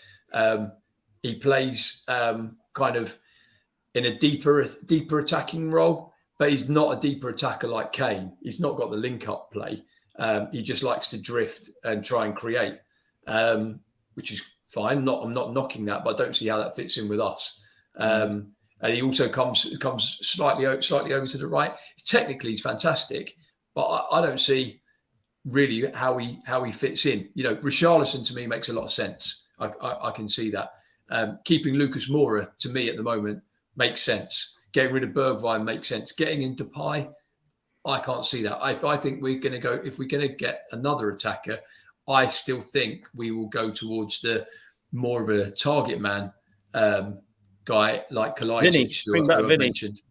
he plays kind of in a deeper attacking role, but he's not a deeper attacker like Kane. He's not got the link-up play. He just likes to drift and try and create, which is fine. I'm not knocking that, but I don't see how that fits in with us. And he also comes slightly over to the right. Technically, he's fantastic, but I don't see really how he fits in. Richarlison to me makes a lot of sense. I can see that. Keeping Lucas Moura to me at the moment makes sense. Getting rid of Bergwijn makes sense. Getting into Depay, I can't see that. I think if we're going to get another attacker, I still think we will go towards the more of a target man guy like Kalajdzic, who I mentioned.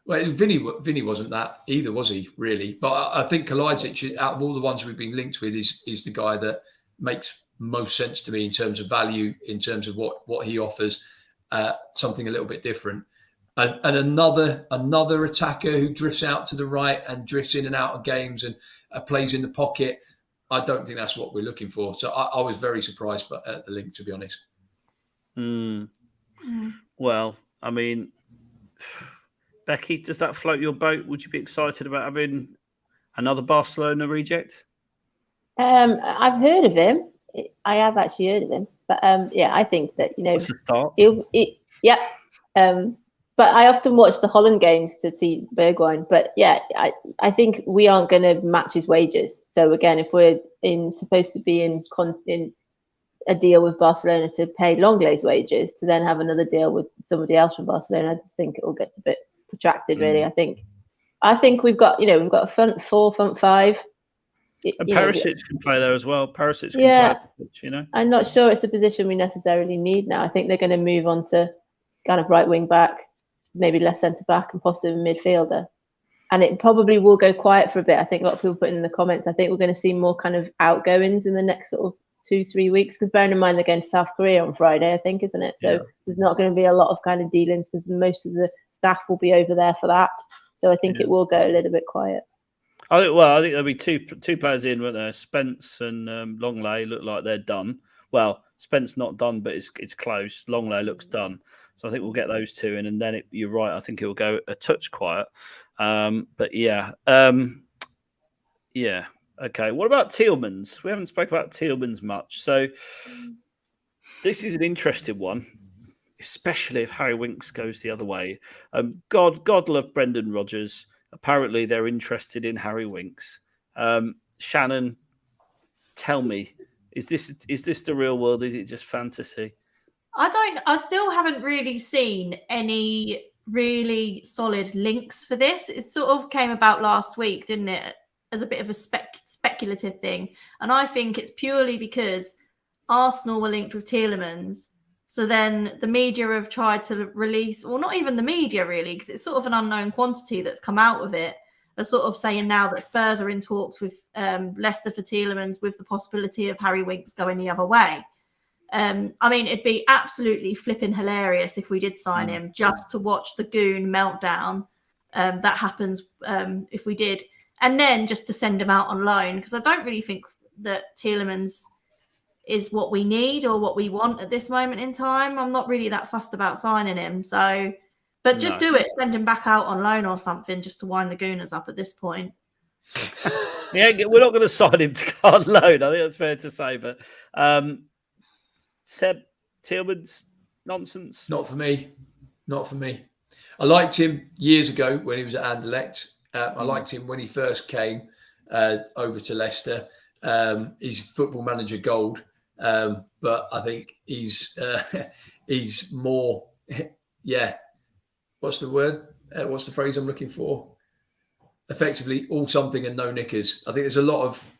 Well, Vinny wasn't that either, was he? Really? But I think Kalajdzic, out of all the ones we've been linked with, is the guy that makes most sense to me in terms of value, in terms of what he offers, something a little bit different. And another attacker who drifts out to the right and drifts in and out of games and plays in the pocket. I don't think that's what we're looking for. So I was very surprised at the link, to be honest. Well, I mean, Becky, does that float your boat? Would you be excited about having another Barcelona reject? I've heard of him. I have actually heard of him, but yeah, I think that That's a start. Yeah. But I often watch the Holland games to see Bergwijn. But yeah, I think we aren't going to match his wages. So again, if we're supposed to be in a deal with Barcelona to pay Lenglet's wages, to then have another deal with somebody else from Barcelona, I just think it will get a bit protracted. Really, I think we've got a front four, front five. And Perisic can play there as well. Perisic can play, I'm not sure it's a position we necessarily need now. I think they're going to move on to kind of right wing back, maybe left centre back, and possibly midfielder. And it probably will go quiet for a bit. I think a lot of people put in the comments, I think we're going to see more kind of outgoings in the next sort of 2-3 weeks. Because bearing in mind they're going to South Korea on Friday, I think, isn't it? So there's not going to be a lot of kind of dealings because most of the staff will be over there for that. So I think it will go a little bit quiet. I think there'll be two players in, won't there? Spence and Lenglet look like they're done. Well, Spence not done, but it's close. Lenglet looks done. So I think we'll get those two in, and then you're right. I think it will go a touch quiet. But yeah. Yeah. Okay. What about Tielemans? We haven't spoken about Tielemans much. So this is an interesting one, especially if Harry Winks goes the other way. God love Brendan Rodgers. Apparently, they're interested in Harry Winks. Shannon, tell me, is this the real world? Is it just fantasy? I still haven't really seen any really solid links for this. It sort of came about last week, didn't it? As a bit of a speculative thing. And I think it's purely because Arsenal were linked with Tielemans. So then the media have tried to release, or not even the media really, because it's sort of an unknown quantity that's come out of it. Are sort of saying now that Spurs are in talks with Leicester for Tielemans with the possibility of Harry Winks going the other way. I mean, it'd be absolutely flipping hilarious if we did sign him just to watch the goon meltdown that happens if we did. And then just to send him out on loan, because I don't really think that Tielemans is what we need or what we want at this moment in time. I'm not really that fussed about signing him. So, but just do it. Send him back out on loan or something just to wind the Gooners up at this point. Yeah, we're not going to sign him to go on loan. I think that's fair to say. But Seb, Tielemans, nonsense. Not for me. Not for me. I liked him years ago when he was at Anderlecht. I liked him when he first came over to Leicester. He's Football Manager Gold. But I think he's more, what's the word? What's the phrase I'm looking for? Effectively, all something and no knickers. I think there's a lot of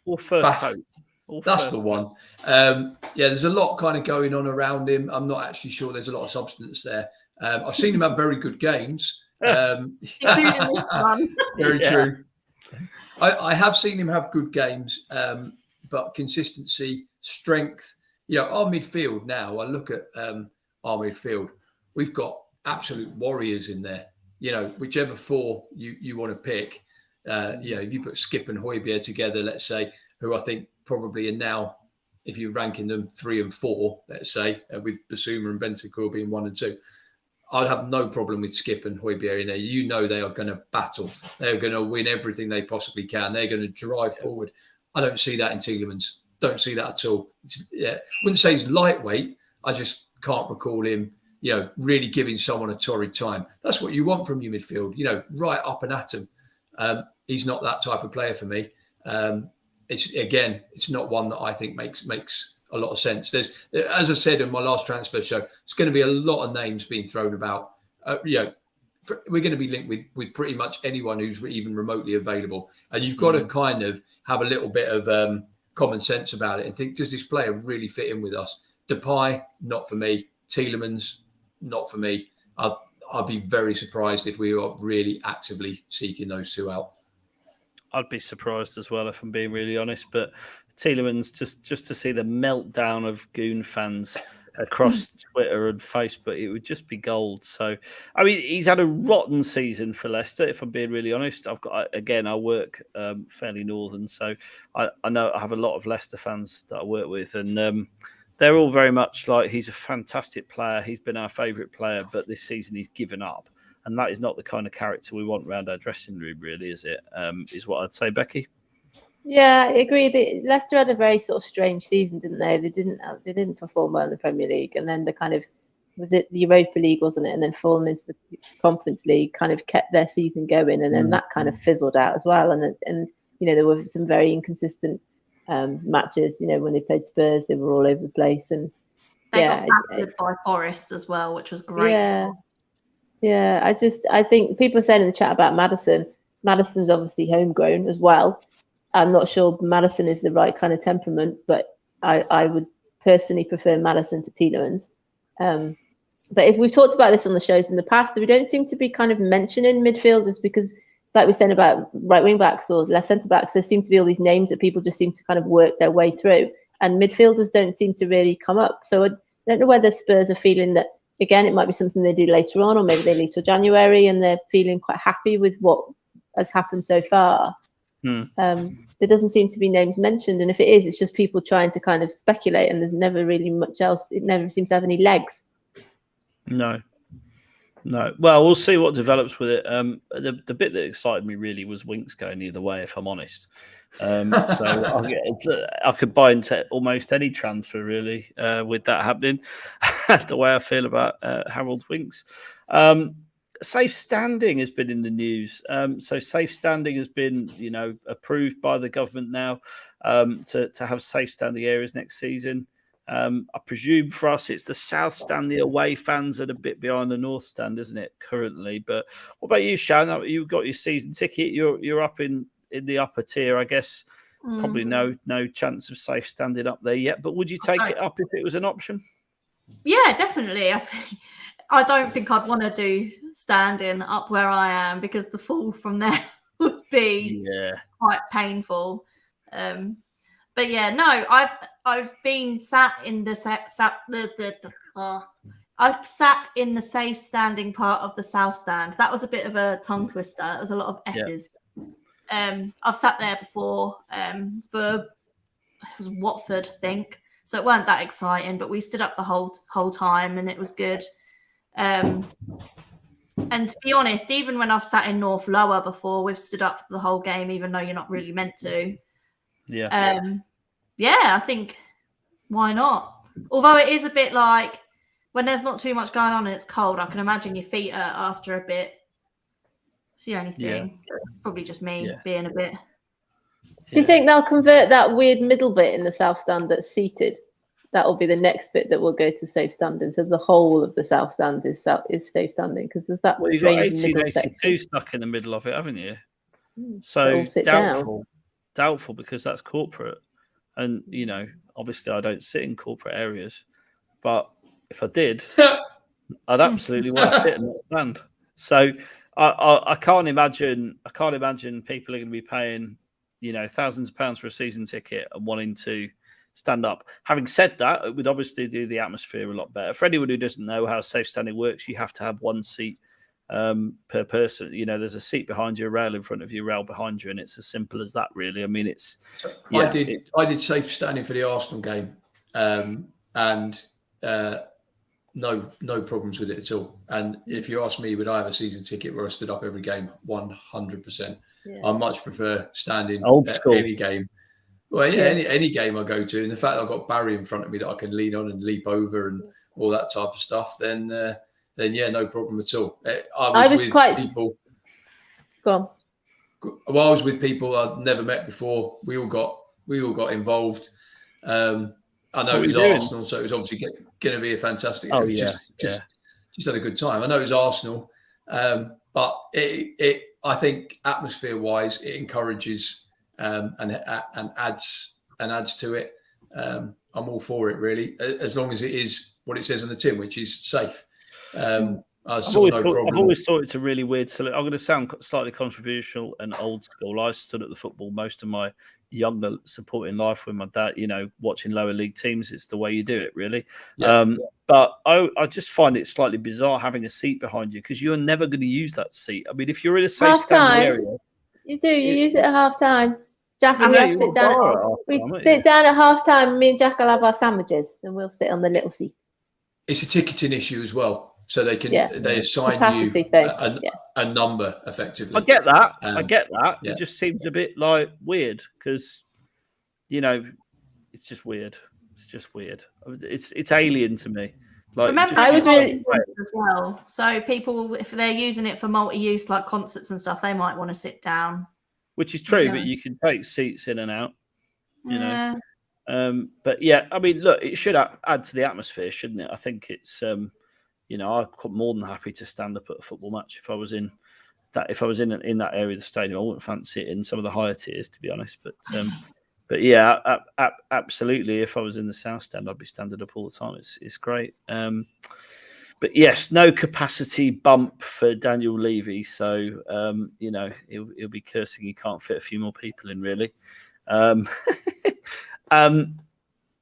That's the one. There's a lot kind of going on around him. I'm not actually sure there's a lot of substance there. I've seen him have very good games. Very true. I have seen him have good games, but consistency, strength. Our midfield now, I look at our midfield, we've got absolute warriors in there. Whichever four you want to pick, if you put Skip and Højbjerg together, let's say, who I think probably are now, if you're ranking them 3 and 4, let's say, with Basuma and Bentancur being 1 and 2, I'd have no problem with Skip and Højbjerg in there. They are going to battle. They're going to win everything they possibly can. They're going to drive forward. I don't see that in Tielemans. Don't see that at all. Wouldn't say he's lightweight. I just can't recall him, really giving someone a torrid time. That's what you want from your midfield, right up and at him. He's not that type of player for me. It's not one that I think makes a lot of sense. There's, as I said in my last transfer show, it's going to be a lot of names being thrown about. We're going to be linked with pretty much anyone who's even remotely available, and you've got to kind of have a little bit of common sense about it and think, does this player really fit in with us? Depay, not for me. Tielemans, not for me. I'd be very surprised if we are really actively seeking those two out. I'd be surprised as well, if I'm being really honest. But Tielemans, just to see the meltdown of goon fans across Twitter and Facebook, it would just be gold. So, I mean, he's had a rotten season for Leicester, if I'm being really honest. I work fairly northern, so I know I have a lot of Leicester fans that I work with, and they're all very much like, he's a fantastic player. He's been our favourite player, but this season he's given up. And that is not the kind of character we want around our dressing room, really, is it? Is what I'd say, Becky. Yeah, I agree. Leicester had a very sort of strange season, didn't they? They didn't perform well in the Premier League, and then the kind of, was it the Europa League, wasn't it? And then falling into the Conference League kind of kept their season going, and then that kind of fizzled out as well. And there were some very inconsistent matches. When they played Spurs, they were all over the place, and they got battered by Forest as well, which was great. Yeah. I think people are saying in the chat about Maddison. Maddison's obviously homegrown as well. I'm not sure Maddison is the right kind of temperament, but I would personally prefer Maddison to Tielemans. But if we've talked about this on the shows in the past, we don't seem to be kind of mentioning midfielders because, like we're saying about right wing backs or left centre backs, there seems to be all these names that people just seem to kind of work their way through, and midfielders don't seem to really come up. So I don't know whether Spurs are feeling that, again, it might be something they do later on, or maybe they leave till January and they're feeling quite happy with what has happened so far. There doesn't seem to be names mentioned, and if it is, it's just people trying to kind of speculate, and there's never really much else. It never seems to have any legs. No. Well, we'll see what develops with it. The bit that excited me really was Winks going either way, if I'm honest. So I could buy into almost any transfer really with that happening. The way I feel about Harold Winks. Safe standing has been in the news. So safe standing has been, approved by the government now to have safe standing areas next season. I presume for us, it's the South Stand, the away fans are a bit behind the North Stand, isn't it, currently? But what about you, Shan? You've got your season ticket. You're up in the upper tier, I guess. Probably no chance of safe standing up there yet. But would you take it up if it was an option? Yeah, definitely. I don't think I'd want to do standing up where I am because the fall from there would be quite painful. But yeah, no, I've been sat in the I've sat in the safe standing part of the South Stand. That was a bit of a tongue twister. It was a lot of S's. I've sat there before for, it was Watford, I think. So it weren't that exciting, but we stood up the whole time and it was good. And to be honest, even when I've sat in North Lower before, we've stood up for the whole game, even though you're not really meant to. I think why not? Although it is a bit like when there's not too much going on and it's cold, I can imagine your feet hurt after a bit. It's the only thing. Probably just me being a bit. Do you think they'll convert that weird middle bit in the South Stand that's seated? That will be the next bit that will go to safe standing. So the whole of the South Stand is safe standing because there's that you've got 1882 stuck in the middle of it, haven't you? So doubtful because that's corporate, and obviously I don't sit in corporate areas, but if I did, I'd absolutely want to sit in that stand. So I can't imagine people are going to be paying thousands of pounds for a season ticket and wanting to stand up. Having said that, it would obviously do the atmosphere a lot better. For anyone who doesn't know how safe standing works, you have to have one seat per person. There's a seat behind you, a rail in front of you, a rail behind you, and it's as simple as that, really. I mean, I did safe standing for the Arsenal game, and no problems with it at all. And if you ask me, would I have a season ticket where I stood up every game? 100%. I much prefer standing at any game. Well, any game I go to, and the fact that I've got Barry in front of me that I can lean on and leap over and all that type of stuff, then no problem at all. I was with people. Go on. Well, I was with people I'd never met before. We all got involved. I know it was Arsenal, so it was obviously going to be a fantastic. Just had a good time. I know it was Arsenal, but I think atmosphere-wise, it encourages and adds to it. I'm all for it, really, as long as it is what it says on the tin, which is safe. I I saw no problem. I've always thought it's a really weird. I'm going to sound slightly controversial and old school. I stood at the football most of my younger supporting life with my dad. Watching lower league teams. It's the way you do it, really. Yeah. But I just find it slightly bizarre having a seat behind you because you're never going to use that seat. I mean, if you're in a safe standing area, you do. You use it at half time. Jack and I we sit down. We sit down at half time. Me and Jack will have our sandwiches, and we'll sit on the little seat. It's a ticketing issue as well, so they can they assign capacity you a number effectively. I get that. Yeah. It just seems a bit like weird because, it's just weird. It's just weird. It's alien to me. Like, remember, I was really as well. So people, if they're using it for multi-use, like concerts and stuff, they might want to sit down. Which is true, but you can take seats in and out. Yeah. But yeah, I mean, look, it should add to the atmosphere, shouldn't it? I think it's, I'm more than happy to stand up at a football match if I was in that. If I was in that area of the stadium, I wouldn't fancy it in some of the higher tiers, to be honest. But yeah, absolutely. If I was in the South Stand, I'd be standing up all the time. It's great. But yes, no capacity bump for Daniel Levy. So, he'll be cursing he can't fit a few more people in, really.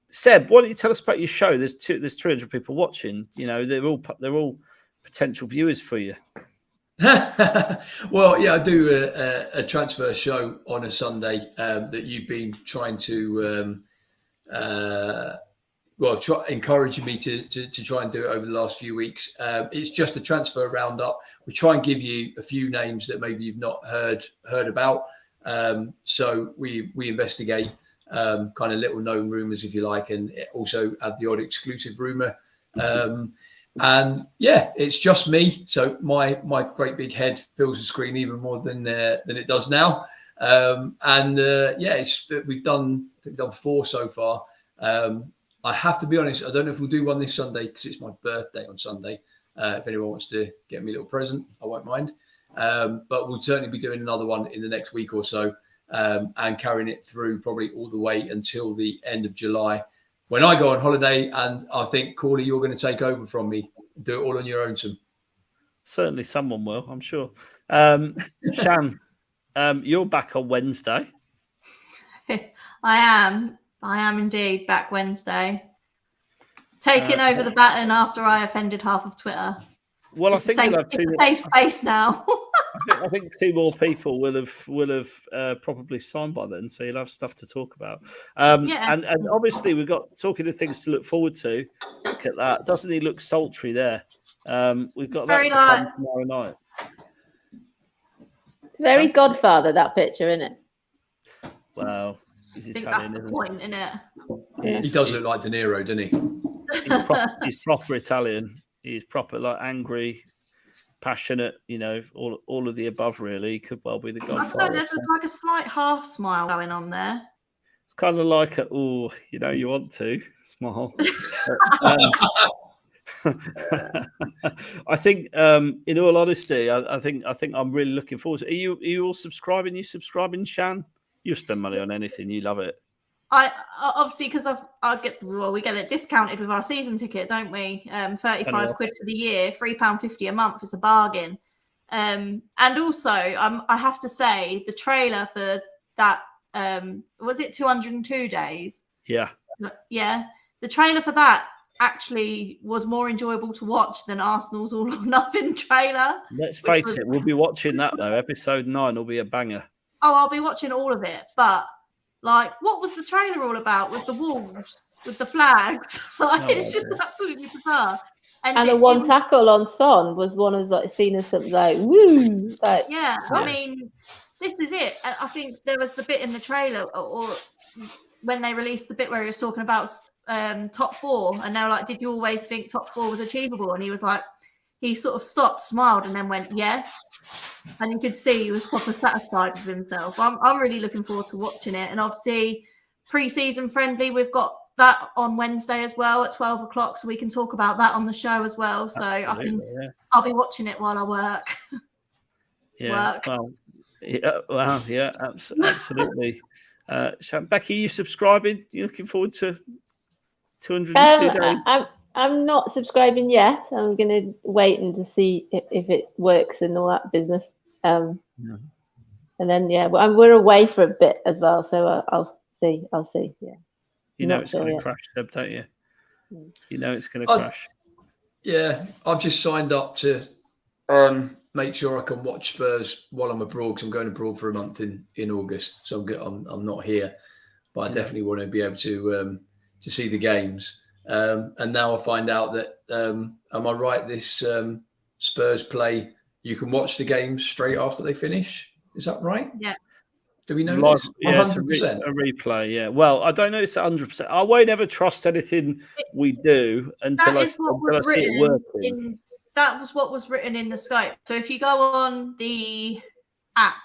Seb, why don't you tell us about your show? There's 300 people watching. They're all potential viewers for you. Well, yeah, I do a transfer show on a Sunday that you've been trying to encouraging me to try and do it over the last few weeks. It's just a transfer roundup. We try and give you a few names that maybe you've not heard about. So we investigate kind of little known rumours, if you like, and also have the odd exclusive rumour. And yeah, it's just me. So my great big head fills the screen even more than it does now. We've done 4 so far. I have to be honest, I don't know if we'll do one this Sunday because it's my birthday on Sunday. If anyone wants to get me a little present, I won't mind. But we'll certainly be doing another one in the next week or so, and carrying it through probably all the way until the end of July when I go on holiday. And I think, Corley, you're going to take over from me and do it all on your own, Tim. Certainly someone will, I'm sure. Shan, you're back on Wednesday. I am indeed back Wednesday. Taking over the baton after I offended half of Twitter. Well, it's I think it's a safe space now. I think 2 more people will have probably signed by then, so you'll have stuff to talk about. And obviously we've got talking of things to look forward to. Look at that! Doesn't he look sultry there? We've got that to come tomorrow night. It's very Godfather, that picture, isn't it? Well, he's Italian, that's the point, isn't it? He does look like De Niro, doesn't he? He's proper Italian. He's proper, like, angry, passionate, all of the above, really. He could well be the Godfather. I there's like a slight half smile going on there. It's kind of like you want to smile. I think, in all honesty, I think I'm really looking forward to it. Are you all subscribing? You subscribing, Shan? You spend money on anything. You love it. I obviously, because we get it discounted with our season ticket, don't we? 35 quid for the year, £3.50 a month. It's a bargain. And also, I have to say, the trailer for that was it 202 days? Yeah. Yeah. The trailer for that actually was more enjoyable to watch than Arsenal's All or Nothing trailer. Let's face it, we'll be watching that though. Episode 9 will be a banger. Oh, I'll be watching all of it, but. Like, what was the trailer all about with the wolves, with the flags? It's just absolutely bizarre. And the one tackle on Son was one of seen as something like, woo! I mean, this is it. I think there was the bit in the trailer, or when they released the bit where he was talking about top 4, and they were like, "Did you always think top 4 was achievable?" And he was like, he sort of stopped, smiled, and then went, "Yes." And you could see he was proper satisfied with himself. I'm really looking forward to watching it. And obviously, pre-season friendly, we've got that on Wednesday as well at 12 o'clock, so we can talk about that on the show as well. So I'll be watching it while I work. Yeah. Absolutely. Becky, you subscribing? You looking forward to 202 days? I'm not subscribing yet. I'm going to wait and to see if it works and all that business. And then we're away for a bit as well, so I'll see. Yeah, You know it's going to crash, Seb, don't you? You know it's going to crash. Yeah, I've just signed up to make sure I can watch Spurs while I'm abroad, because I'm going abroad for a month in August. So I'm not here, but I definitely want to be able to see the games. And now I find out that, am I right? This Spurs play, you can watch the games straight after they finish. Is that right? Yeah. Do we know Live, this? 100%. A replay, yeah. Well, I don't know it's 100%. I won't ever trust anything we do until I see it working. That was what was written in the scope. So if you go on the app,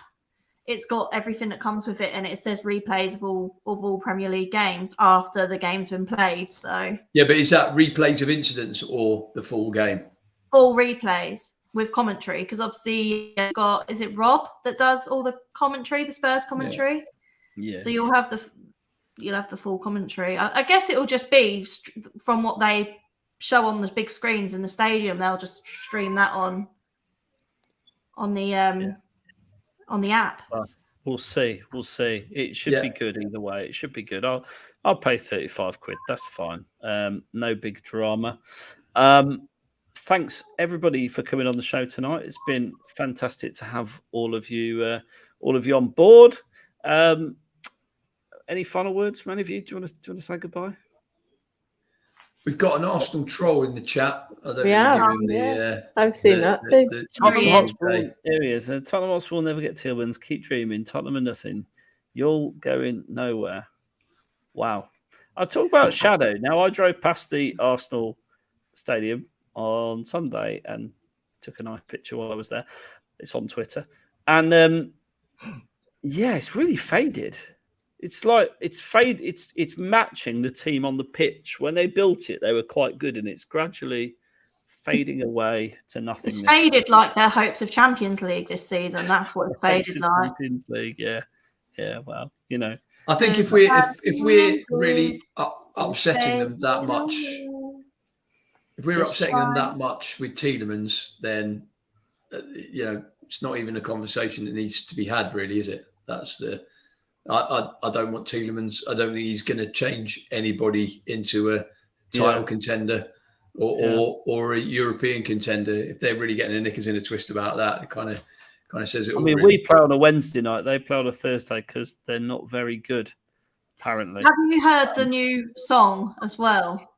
it's got everything that comes with it, and it says replays of all Premier League games after the game's been played. So yeah, but is that replays of incidents or the full game? Full replays with commentary, because obviously you've got, is it Rob that does all the commentary, the Spurs commentary? Yeah. So you'll have the full commentary. I guess it will just be from what they show on the big screens in the stadium. They'll just stream that on the app. Well, we'll see. It should be good either way. It should be good. I'll pay 35 quid. That's fine. No big drama. Thanks everybody for coming on the show tonight. It's been fantastic to have all of you on board. Any final words from any of you? Do you want to say goodbye? We've got an Arsenal troll in the chat. I don't I've seen that too. Tottenham Hotspur. There he is. Tottenham Hotspur will never get Tillmans. Keep dreaming. Tottenham and nothing. You're going nowhere. Wow. I'll talk about shadow. Now, I drove past the Arsenal stadium on Sunday and took a nice picture while I was there. It's on Twitter. And it's really faded. It's like it's matching the team on the pitch. When they built it, they were quite good, and it's gradually fading away to nothing. It's faded like their hopes of Champions League this season. That's what it's faded like. Champions League, yeah. Well, I think if we're really upsetting them that much, if we're upsetting them that much with Tielemans, then it's not even a conversation that needs to be had, really, is it? That's the. I don't want Tielemans. I don't think he's going to change anybody into a title contender or a European contender. If they're really getting their knickers in a twist about that, it kind of says it all. We play on a Wednesday night. They play on a Thursday because they're not very good, apparently. Have you heard the new song as well?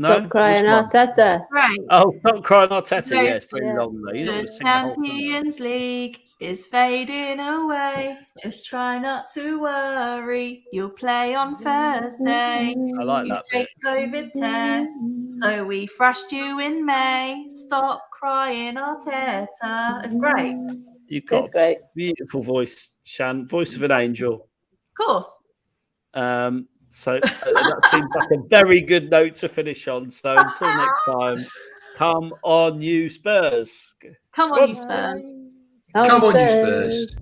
No. Stop crying, Arteta. Right. Oh, stop crying, Arteta. Yeah, it's very long though. The Champions League is fading away. Just try not to worry. You'll play on Thursday. I like that bit. COVID test. So we thrashed you in May. Stop crying, Arteta. It's great. You've got a beautiful voice, Shan. Voice of an angel. Of course. So that seems like a very good note to finish on. So until next time, come on, you Spurs. Come on, you Spurs. Come on, you Spurs.